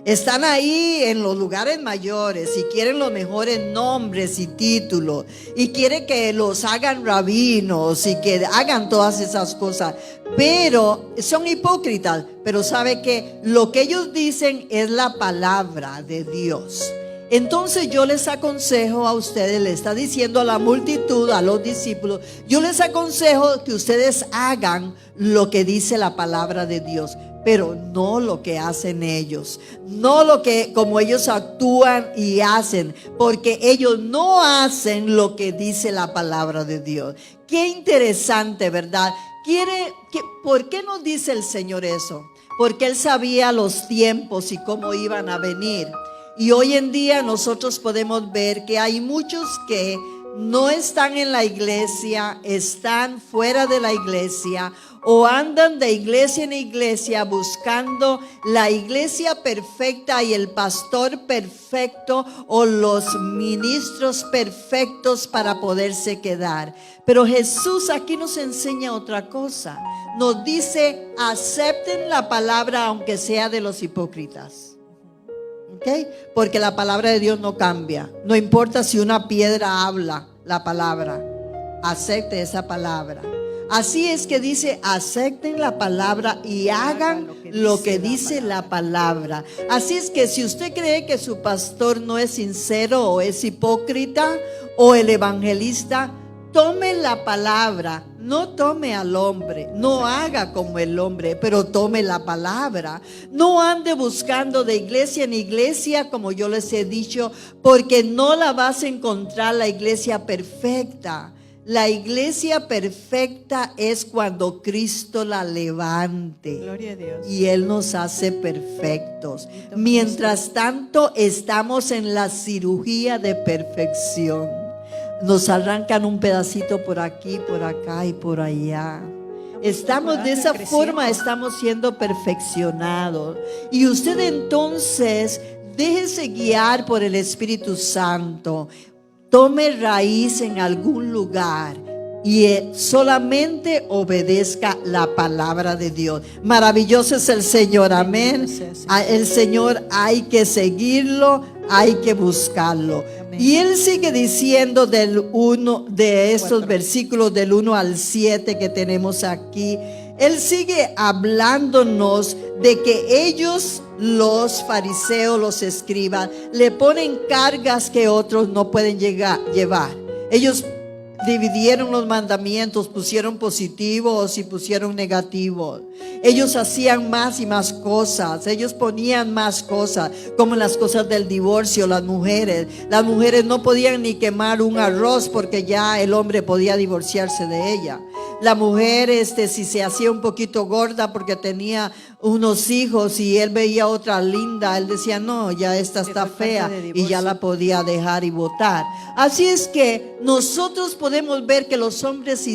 Están ahí en los lugares mayores y quieren los mejores nombres y títulos, y quieren que los hagan rabinos y que hagan todas esas cosas, pero son hipócritas. Pero sabe que lo que ellos dicen es la palabra de Dios. Entonces yo les aconsejo a ustedes, le está diciendo a la multitud, a los discípulos, yo les aconsejo que ustedes hagan lo que dice la palabra de Dios, pero no lo que hacen ellos, no como ellos actúan y hacen, porque ellos no hacen lo que dice la palabra de Dios. Qué interesante, ¿verdad? ¿Por qué nos dice el Señor eso? Porque Él sabía los tiempos y cómo iban a venir. Y hoy en día nosotros podemos ver que hay muchos que no están en la iglesia, están fuera de la iglesia, o andan de iglesia en iglesia buscando la iglesia perfecta y el pastor perfecto o los ministros perfectos para poderse quedar. Pero Jesús aquí nos enseña otra cosa. Nos dice: acepten la palabra aunque sea de los hipócritas. ¿Okay? Porque la palabra de Dios no cambia. No importa si una piedra habla la palabra, acepte esa palabra. Así es que dice: acepten la palabra y hagan lo que dice la palabra. Así es que si usted cree que su pastor no es sincero o es hipócrita, o el evangelista, tome la palabra, no tome al hombre, no haga como el hombre, pero tome la palabra. No ande buscando de iglesia en iglesia, como yo les he dicho, porque no la vas a encontrar la iglesia perfecta. La iglesia perfecta es cuando Cristo la levante. Gloria a Dios. Y Él nos hace perfectos. Mientras tanto, estamos en la cirugía de perfección. Nos arrancan un pedacito por aquí, por acá y por allá. Estamos de esa forma, estamos siendo perfeccionados. Y usted entonces déjese guiar por el Espíritu Santo. Tome raíz en algún lugar y solamente obedezca la palabra de Dios. Maravilloso es el Señor, amén. El Señor hay que seguirlo, hay que buscarlo. Y Él sigue diciendo de estos versículos del 1 al 7 que tenemos aquí. Él sigue hablándonos de que ellos, los fariseos, los escribas, le ponen cargas que otros no pueden llevar. Ellos dividieron los mandamientos, pusieron positivos y pusieron negativos. Ellos hacían más y más cosas. Ellos ponían más cosas, como las cosas del divorcio. Las mujeres no podían ni quemar un arroz porque ya el hombre podía divorciarse de ella. La mujer, si se hacía un poquito gorda porque tenía unos hijos y él veía otra linda, él decía, no, ya esta está fea, y ya la podía dejar y botar. Así es que nosotros podemos ver que los hombres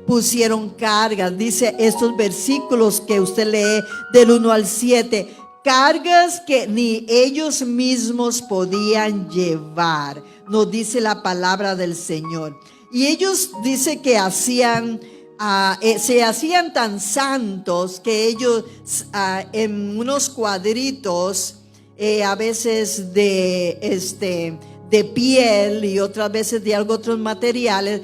pusieron cargas. Dice estos versículos que usted lee del 1 al 7, cargas que ni ellos mismos podían llevar, nos dice la palabra del Señor. Y ellos dice que se hacían tan santos que ellos en unos cuadritos, a veces de piel y otras veces de otros materiales,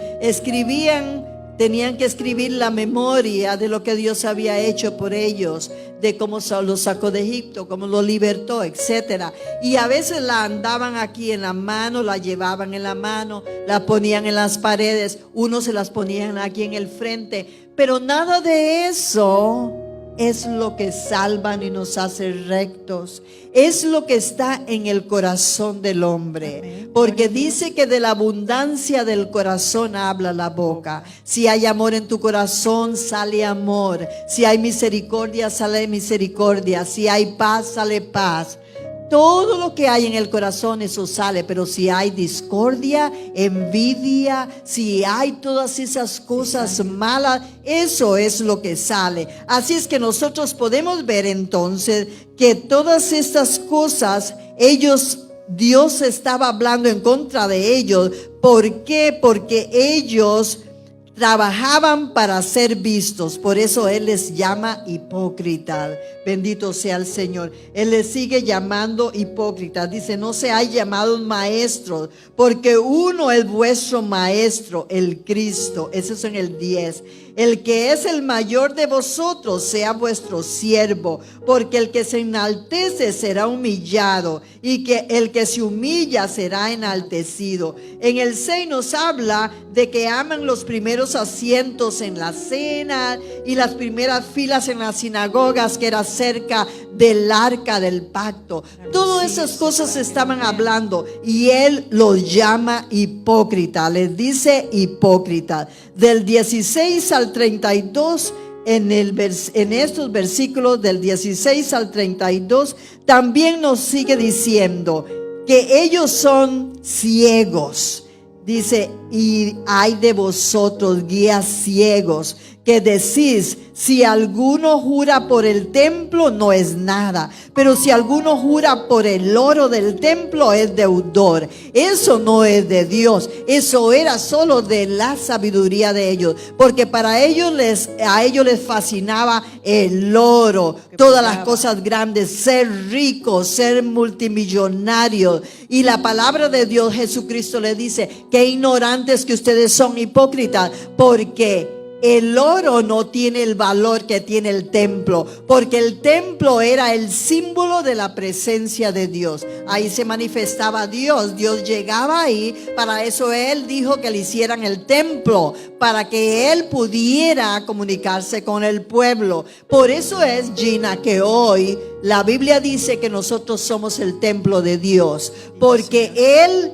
tenían que escribir la memoria de lo que Dios había hecho por ellos, de cómo los sacó de Egipto, cómo los libertó, etcétera. Y a veces la andaban aquí en la mano, la llevaban en la mano, la ponían en las paredes, unos se las ponían aquí en el frente, pero nada de eso es lo que salvan y nos hace rectos. Es lo que está en el corazón del hombre. Porque dice que de la abundancia del corazón habla la boca. Si hay amor en tu corazón, sale amor. Si hay misericordia, sale misericordia. Si hay paz, sale paz. Todo lo que hay en el corazón, eso sale. Pero si hay discordia, envidia, si hay todas esas cosas malas, eso es lo que sale. Así es que nosotros podemos ver entonces que todas estas cosas, Dios estaba hablando en contra de ellos. ¿Por qué? Porque ellos trabajaban para ser vistos. Por eso Él les llama hipócritas. Bendito sea el Señor. Él les sigue llamando hipócritas. Dice, no seáis llamados maestros, porque uno es vuestro maestro, el Cristo. Eso es en el 10. El que es el mayor de vosotros sea vuestro siervo, porque el que se enaltece será humillado, y que el que se humilla será enaltecido. En el 6 nos habla de que aman los primeros asientos en la cena y las primeras filas en las sinagogas, que era cerca del arca del pacto. Todas esas cosas estaban hablando, y Él los llama hipócrita. Les dice hipócrita. Del 16 al 32, en estos versículos del 16 al 32, también nos sigue diciendo que ellos son ciegos. Dice, y hay de vosotros, guías ciegos, que decís, si alguno jura por el templo, no es nada, pero si alguno jura por el oro del templo, es deudor. Eso no es de Dios, eso era solo de la sabiduría de ellos, porque a ellos les fascinaba el oro, todas las cosas grandes, ser ricos, ser multimillonarios. Y la palabra de Dios, Jesucristo, le dice, qué ignorantes que ustedes son, hipócritas, porque el oro no tiene el valor que tiene el templo, porque el templo era el símbolo de la presencia de Dios. Ahí se manifestaba Dios. Dios llegaba ahí. Para eso Él dijo que le hicieran el templo, para que Él pudiera comunicarse con el pueblo. Por eso es, Gina, que hoy La Biblia dice que nosotros somos el templo de Dios, porque Él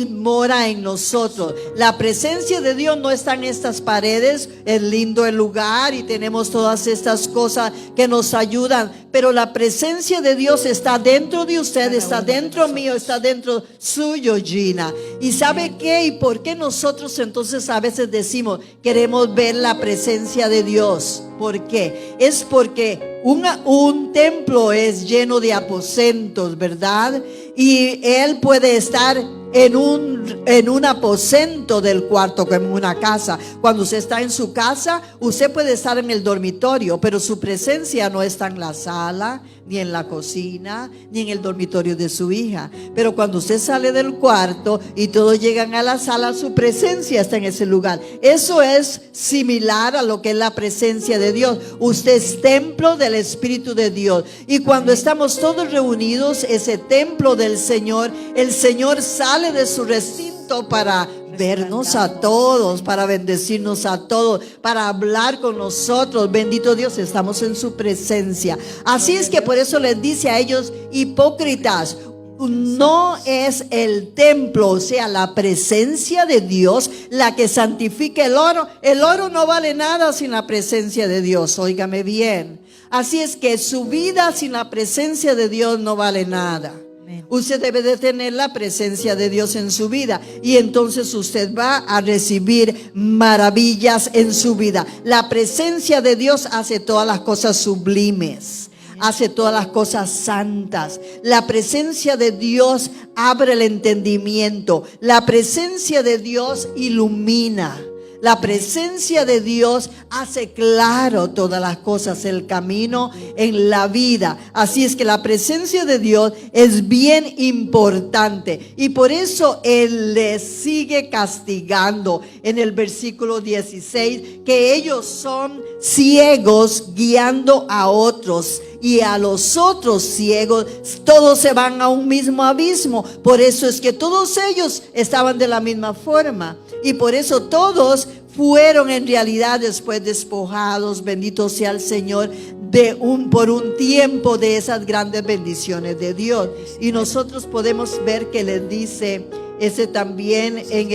mora en nosotros. La presencia de Dios no está en estas paredes. Es lindo el lugar y tenemos todas estas cosas que nos ayudan, pero la presencia de Dios está dentro de usted, está dentro mío, está dentro suyo, Gina. ¿Y sabe qué? ¿Y por qué nosotros entonces a veces decimos queremos ver la presencia de Dios? ¿Por qué? Es porque un templo es lleno de aposentos, ¿verdad? Y Él puede estar en un aposento del cuarto, como en una casa. Cuando usted está en su casa, usted puede estar en el dormitorio, pero su presencia no está en la sala, ni en la cocina, ni en el dormitorio de su hija. Pero cuando usted sale del cuarto y todos llegan a la sala, su presencia está en ese lugar. Eso es similar a lo que es la presencia de Dios. Usted es templo del Espíritu de Dios. Y cuando estamos todos reunidos, ese templo del Señor, el Señor sale de su recinto para vernos a todos, para bendecirnos a todos, para hablar con nosotros. Bendito Dios, estamos en su presencia. Así es que por eso les dice a ellos, hipócritas, no es el templo, o sea, la presencia de Dios, la que santifica el oro. El oro no vale nada sin la presencia de Dios, óigame bien. Así es que su vida sin la presencia de Dios no vale nada. Usted debe de tener la presencia de Dios en su vida, y entonces usted va a recibir maravillas en su vida. La presencia de Dios hace todas las cosas sublimes, hace todas las cosas santas. La presencia de Dios abre el entendimiento. La presencia de Dios ilumina. La presencia de Dios hace claro todas las cosas, el camino en la vida. Así es que la presencia de Dios es bien importante, y por eso Él les sigue castigando en el versículo 16, que ellos son ciegos guiando a otros, y a los otros ciegos todos se van a un mismo abismo. Por eso es que todos ellos estaban de la misma forma, y por eso todos fueron en realidad después despojados, bendito sea el Señor, por un tiempo de esas grandes bendiciones de Dios. Y nosotros podemos ver que les dice ese también en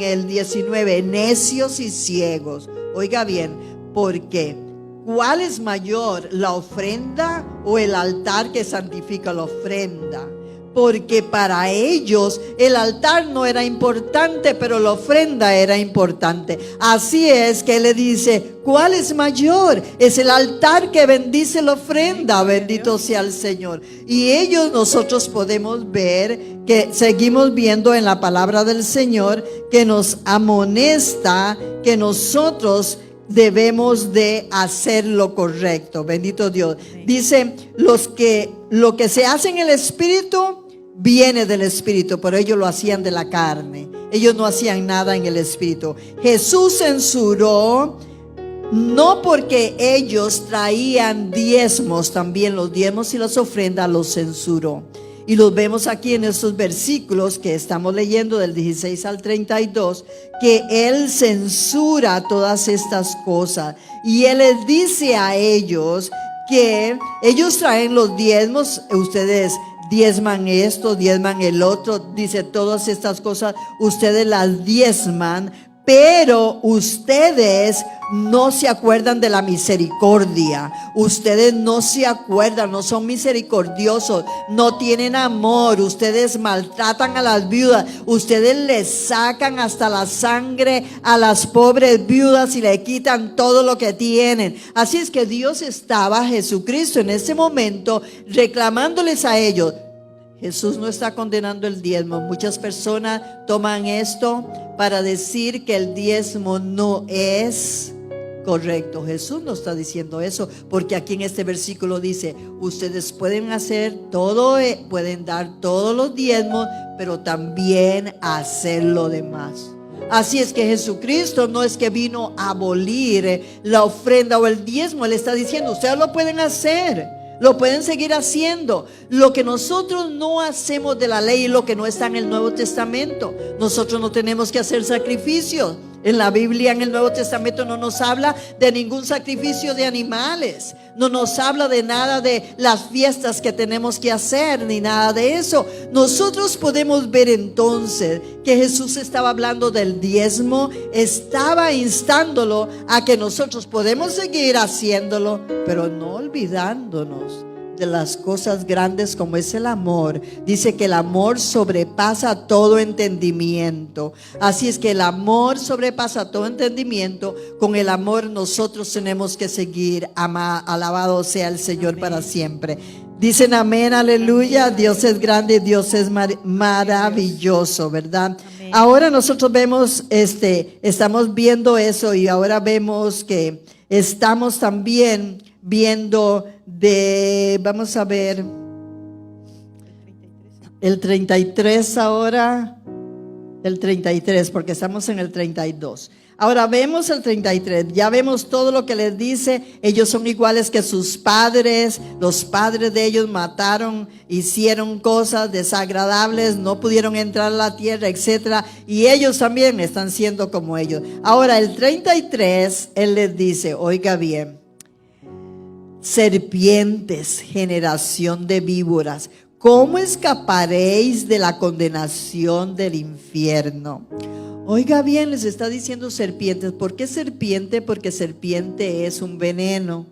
el 19, necios y ciegos. Oiga bien, porque ¿cuál es mayor, la ofrenda o el altar que santifica la ofrenda? Porque para ellos el altar no era importante, pero la ofrenda era importante. Así es que le dice, ¿cuál es mayor? Es el altar que bendice la ofrenda, bendito sea el Señor. Y nosotros podemos ver que seguimos viendo en la palabra del Señor que nos amonesta que nosotros debemos de hacer lo correcto. Bendito Dios. Dice, lo que se hace en el Espíritu viene del Espíritu, pero ellos lo hacían de la carne. Ellos no hacían nada en el Espíritu. Jesús censuró, no porque ellos traían diezmos, también los diezmos y las ofrendas los censuró. Y los vemos aquí en estos versículos que estamos leyendo del 16 al 32, que Él censura todas estas cosas. Y Él les dice a ellos que ellos traen los diezmos, ustedes diezman esto, diezman el otro, dice todas estas cosas, ustedes las diezman, pero ustedes no se acuerdan de la misericordia. Ustedes no se acuerdan, no son misericordiosos, no tienen amor. Ustedes maltratan a las viudas. Ustedes les sacan hasta la sangre a las pobres viudas y le quitan todo lo que tienen. Así es que Dios estaba, Jesucristo, en ese momento reclamándoles a ellos. Jesús no está condenando el diezmo. Muchas personas toman esto para decir que el diezmo no es correcto. Jesús no está diciendo eso, porque aquí en este versículo dice, ustedes pueden hacer todo, pueden dar todos los diezmos, pero también hacer lo demás. Así es que Jesucristo no es que vino a abolir la ofrenda o el diezmo. Él está diciendo, ustedes lo pueden hacer, lo pueden seguir haciendo. Lo que nosotros no hacemos de la ley y lo que no está en el Nuevo Testamento, nosotros no tenemos que hacer sacrificios. En la Biblia, en el Nuevo Testamento, no nos habla de ningún sacrificio de animales. No nos habla de nada de las fiestas que tenemos que hacer, ni nada de eso. Nosotros podemos ver entonces que Jesús estaba hablando del diezmo, estaba instándolo a que nosotros podemos seguir haciéndolo, pero no olvidándonos de las cosas grandes como es el amor. Dice que el amor sobrepasa todo entendimiento. Así es que el amor sobrepasa todo entendimiento. Con el amor nosotros tenemos que seguir. Alabado sea el Señor para siempre. Dicen amén, aleluya. Dios es grande, Dios es maravilloso, ¿verdad? Amén. Ahora nosotros vemos, estamos viendo eso, y ahora vemos que estamos también viendo vamos a ver el 33 ahora, el 33, porque estamos en el 32. Ahora vemos el 33, ya vemos todo lo que les dice. Ellos son iguales que sus padres. Los padres de ellos mataron, hicieron cosas desagradables, no pudieron entrar a la tierra, etcétera. Y ellos también están siendo como ellos. Ahora el 33, él les dice, oiga bien: serpientes, generación de víboras, ¿cómo escaparéis de la condenación del infierno? Oiga bien, les está diciendo serpientes. ¿Por qué serpiente? Porque serpiente es un veneno.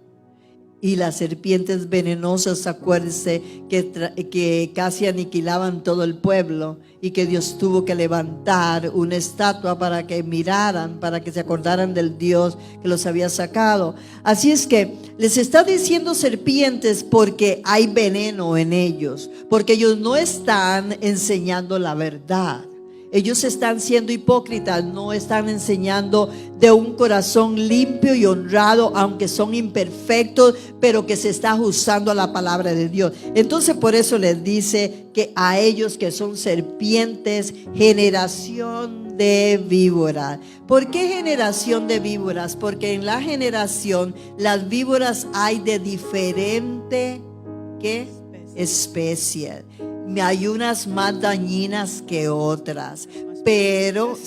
Y las serpientes venenosas, acuérdense que casi aniquilaban todo el pueblo, y que Dios tuvo que levantar una estatua para que miraran, para que se acordaran del Dios que los había sacado. Así es que les está diciendo serpientes porque hay veneno en ellos, porque ellos no están enseñando la verdad. Ellos están siendo hipócritas, no están enseñando de un corazón limpio y honrado, aunque son imperfectos, pero que se está ajustando a la palabra de Dios. Entonces por eso les dice que a ellos que son serpientes, generación de víboras. ¿Por qué generación de víboras? Porque en la generación las víboras hay de diferente especie. Hay unas más dañinas que otras, pero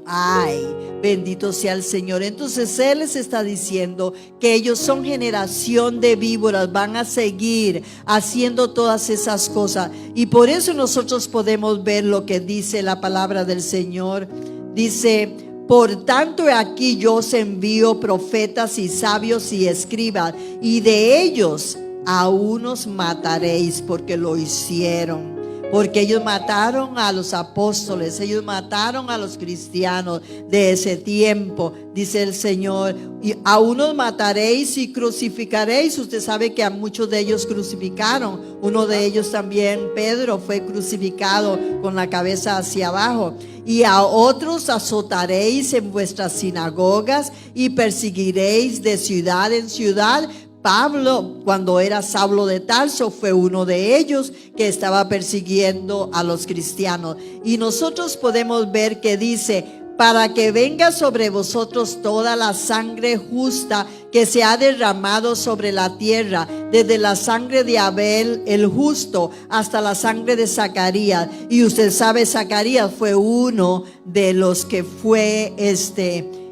hay, bendito sea el Señor. Entonces Él les está diciendo que ellos son generación de víboras, van a seguir haciendo todas esas cosas. Y por eso nosotros podemos ver lo que dice la palabra del Señor. Dice: por tanto, aquí yo os envío profetas y sabios y escribas, y de ellos a unos mataréis, porque lo hicieron. Porque ellos mataron a los apóstoles, ellos mataron a los cristianos de ese tiempo, dice el Señor. Y a unos mataréis y crucificaréis. Usted sabe que a muchos de ellos crucificaron. Uno de ellos también, Pedro, fue crucificado con la cabeza hacia abajo. Y a otros azotaréis en vuestras sinagogas y perseguiréis de ciudad en ciudad. Pablo, cuando era Saulo de Tarso, fue uno de ellos que estaba persiguiendo a los cristianos. Y nosotros podemos ver que dice: para que venga sobre vosotros toda la sangre justa que se ha derramado sobre la tierra, desde la sangre de Abel el justo hasta la sangre de Zacarías. Y usted sabe, Zacarías fue uno de los que fue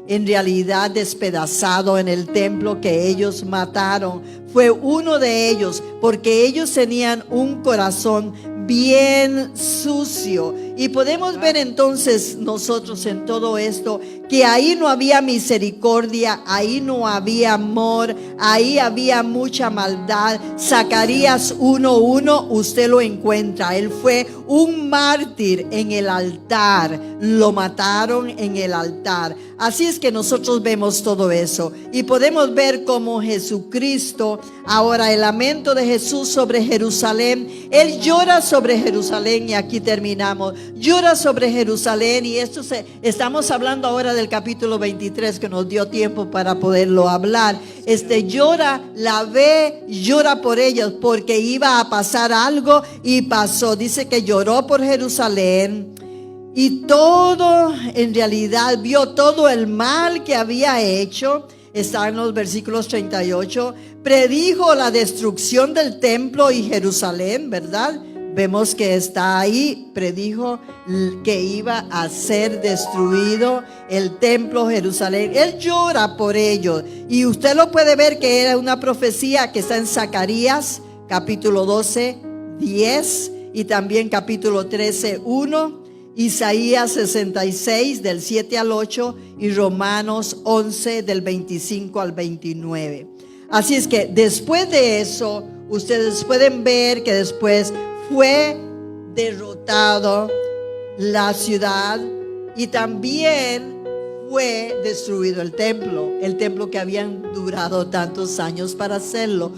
en realidad despedazado en el templo que ellos mataron. Fue uno de ellos, porque ellos tenían un corazón bien sucio. Y podemos ver entonces nosotros en todo esto que ahí no había misericordia, ahí no había amor, ahí había mucha maldad. Zacarías 1:1 usted lo encuentra. Él fue un mártir en el altar, lo mataron en el altar. Así es que nosotros vemos todo eso y podemos ver cómo Jesucristo, ahora el lamento de Jesús sobre Jerusalén. Él llora sobre Jerusalén, y aquí terminamos. Llora sobre Jerusalén, y estamos hablando ahora del capítulo 23, que nos dio tiempo para poderlo hablar. Llora, la ve, llora por ellos, porque iba a pasar algo, y pasó. Dice que lloró por Jerusalén, y todo, en realidad, vio todo el mal que había hecho. Está en los versículos 38. Predijo la destrucción del templo y Jerusalén, ¿verdad? Vemos que está ahí, predijo que iba a ser destruido el templo Jerusalén. Él llora por ello. Y usted lo puede ver que era una profecía que está en Zacarías, capítulo 12, 10, y también capítulo 13, 1, Isaías 66, del 7 al 8, y Romanos 11, del 25 al 29. Así es que después de eso, ustedes pueden ver que después fue derrotado la ciudad y también fue destruido el templo que habían durado tantos años para hacerlo.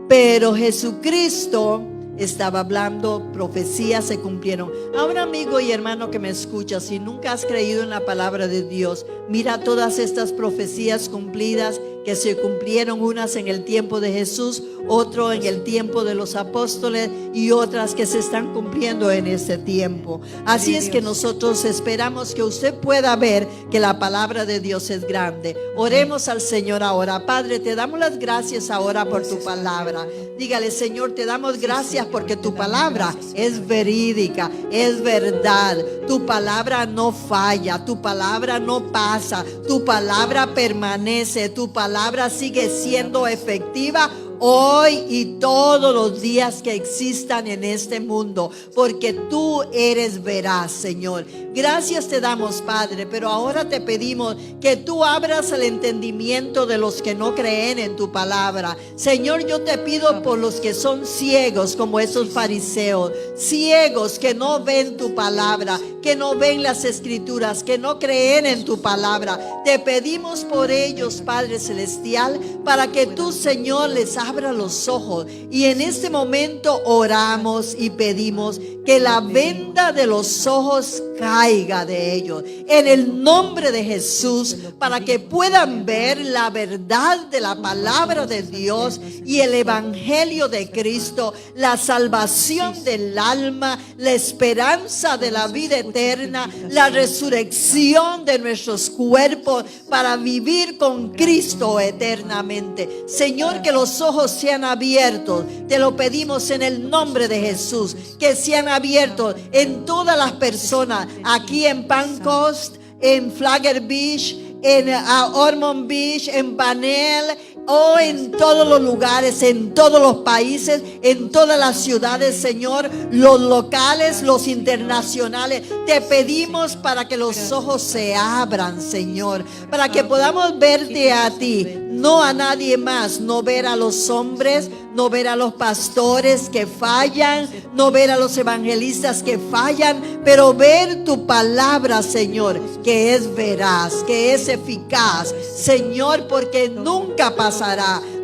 Pero Jesucristo estaba hablando, profecías se cumplieron. Ahora, amigo y hermano que me escuchas, si nunca has creído en la palabra de Dios, mira todas estas profecías cumplidas que se cumplieron, unas en el tiempo de Jesús, otro en el tiempo de los apóstoles y otras que se están cumpliendo en este tiempo. Así es que nosotros esperamos que usted pueda ver que la palabra de Dios es grande. Oremos al Señor ahora. Padre, te damos las gracias ahora por tu palabra. Dígale: Señor, te damos gracias porque tu palabra es verídica, es verdad. Tu palabra no falla, tu palabra no pasa, tu palabra permanece, tu palabra sigue siendo efectiva hoy y todos los días que existan en este mundo, porque tú eres veraz, Señor. Gracias te damos, Padre, pero ahora te pedimos que tú abras el entendimiento de los que no creen en tu palabra. Señor, yo te pido por los que son ciegos, como esos fariseos, ciegos que no ven tu palabra, que no ven las escrituras, que no creen en tu palabra. Te pedimos por ellos, Padre Celestial, para que tú, Señor, les abra los ojos. Y en este momento oramos y pedimos que la venda de los ojos caiga de ellos en el nombre de Jesús, para que puedan ver la verdad de la palabra de Dios y el evangelio de Cristo, la salvación del alma, la esperanza de la vida eterna, la resurrección de nuestros cuerpos para vivir con Cristo eternamente. Señor, que los ojos sean abiertos, te lo pedimos en el nombre de Jesús, que sean abiertos en todas las personas, aquí en Pancoast, en Flagler Beach, en Ormond Beach, en Banel, o en todos los lugares, en todos los países, en todas las ciudades, Señor, los locales, los internacionales. Te pedimos para que los ojos se abran, Señor, para que podamos verte a ti, no a nadie más, no ver a los hombres, no ver a los pastores que fallan, no ver a los evangelistas que fallan, pero ver tu palabra, Señor, que es veraz, que es eficaz, Señor, porque nunca pasará.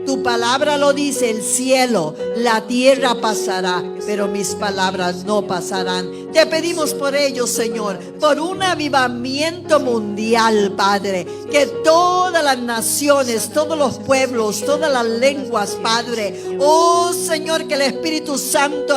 Tu palabra lo dice: el cielo, la tierra pasará, pero mis palabras no pasarán. Te pedimos por ellos, Señor, por un avivamiento mundial, Padre, que todas las naciones, todos los pueblos, todas las lenguas, Padre, oh Señor, que el Espíritu Santo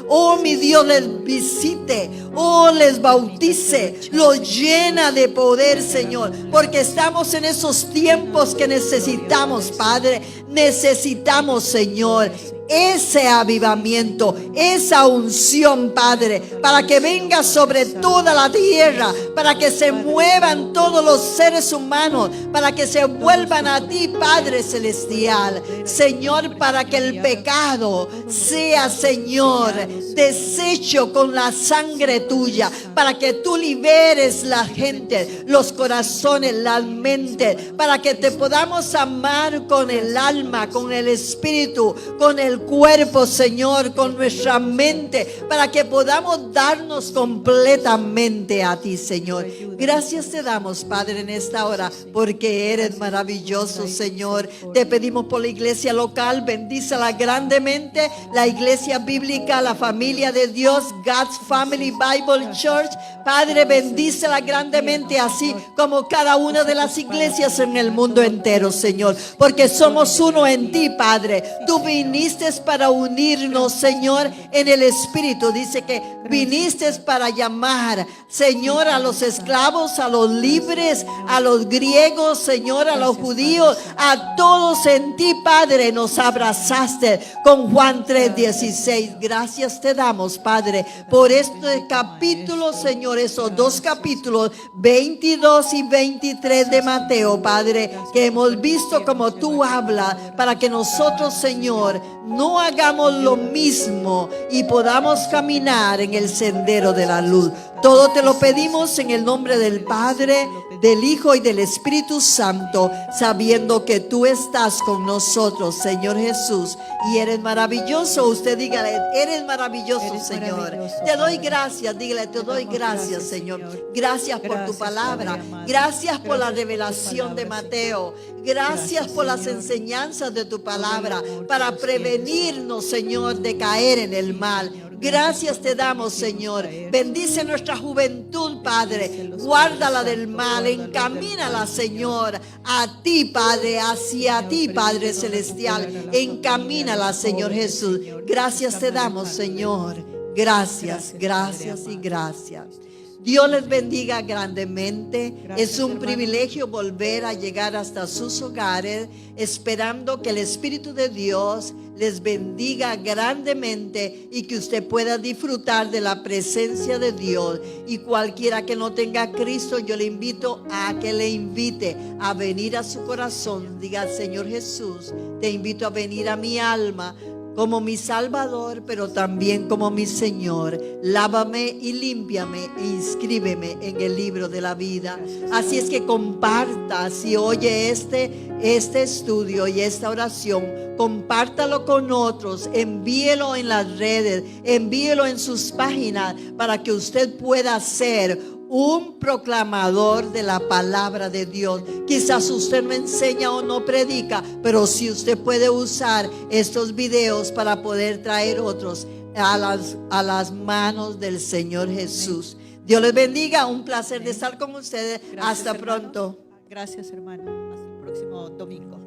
oh mi Dios, les visite, oh les bautice, los llena de poder, Señor, porque estamos en esos tiempos que necesitamos, Padre. Necesitamos, Señor, ese avivamiento, esa unción, Padre, para que venga sobre toda la tierra, para que se muevan todos los seres humanos, para que se vuelvan a ti, Padre Celestial. Señor, para que el pecado sea, Señor, deshecho con la sangre tuya, para que tú liberes la gente, los corazones, las mentes, para que te podamos amar con el alma, con el espíritu, con el cuerpo, Señor, con nuestra mente, para que podamos darnos completamente a ti, Señor. Gracias te damos, Padre, en esta hora, porque eres maravilloso, Señor. Te pedimos por la iglesia local, bendícela grandemente, la iglesia bíblica, la familia de Dios, God's Family Bible Church. Padre, bendícela grandemente, así como cada una de las iglesias en el mundo entero, Señor, porque somos uno en ti, Padre. Tú viniste viniste para unirnos, Señor, en el Espíritu. Dice que viniste para llamar, Señor, a los esclavos, a los libres, a los griegos, Señor, a los judíos, a todos en ti, Padre, nos abrazaste con Juan 3:16. Gracias te damos, Padre, por este capítulo, Señor, esos dos capítulos, 22 y 23 de Mateo, Padre, que hemos visto como tú hablas, para que nosotros, Señor, no hagamos lo mismo y podamos caminar en el sendero de la luz. Todo te lo pedimos en el nombre del Padre, del Hijo y del Espíritu Santo, sabiendo que tú estás con nosotros, Señor Jesús, y eres maravilloso. Usted dígale, eres maravilloso, Señor. Te doy gracias, dígale, te doy gracias, Señor. Gracias por tu palabra. Gracias por la revelación de Mateo. Gracias por las enseñanzas de tu palabra para prevenirnos, Señor, de caer en el mal. Gracias te damos, Señor. Bendice nuestra juventud, Padre. Guárdala del mal. Encamínala, Señor, a ti, Padre, hacia ti, Padre celestial. Encamínala, Señor Jesús. Gracias te damos, Señor. Gracias, gracias y gracias. Dios les bendiga grandemente. Es un privilegio volver a llegar hasta sus hogares, esperando que el Espíritu de Dios les bendiga grandemente y que usted pueda disfrutar de la presencia de Dios. Y cualquiera que no tenga a Cristo, yo le invito a que le invite a venir a su corazón. Diga, Señor Jesús, te invito a venir a mi alma como mi Salvador, pero también como mi Señor. Lávame y límpiame e inscríbeme en el libro de la vida. Así es que comparta, si oye este estudio y esta oración, compártalo con otros, envíelo en las redes, envíelo en sus páginas para que usted pueda ser un proclamador de la palabra de Dios. Quizás usted no enseña o no predica, pero si usted puede usar estos videos para poder traer otros a las manos del Señor Jesús. Dios les bendiga, un placer de estar con ustedes. Hasta pronto. Gracias, hermano. Hasta el próximo domingo.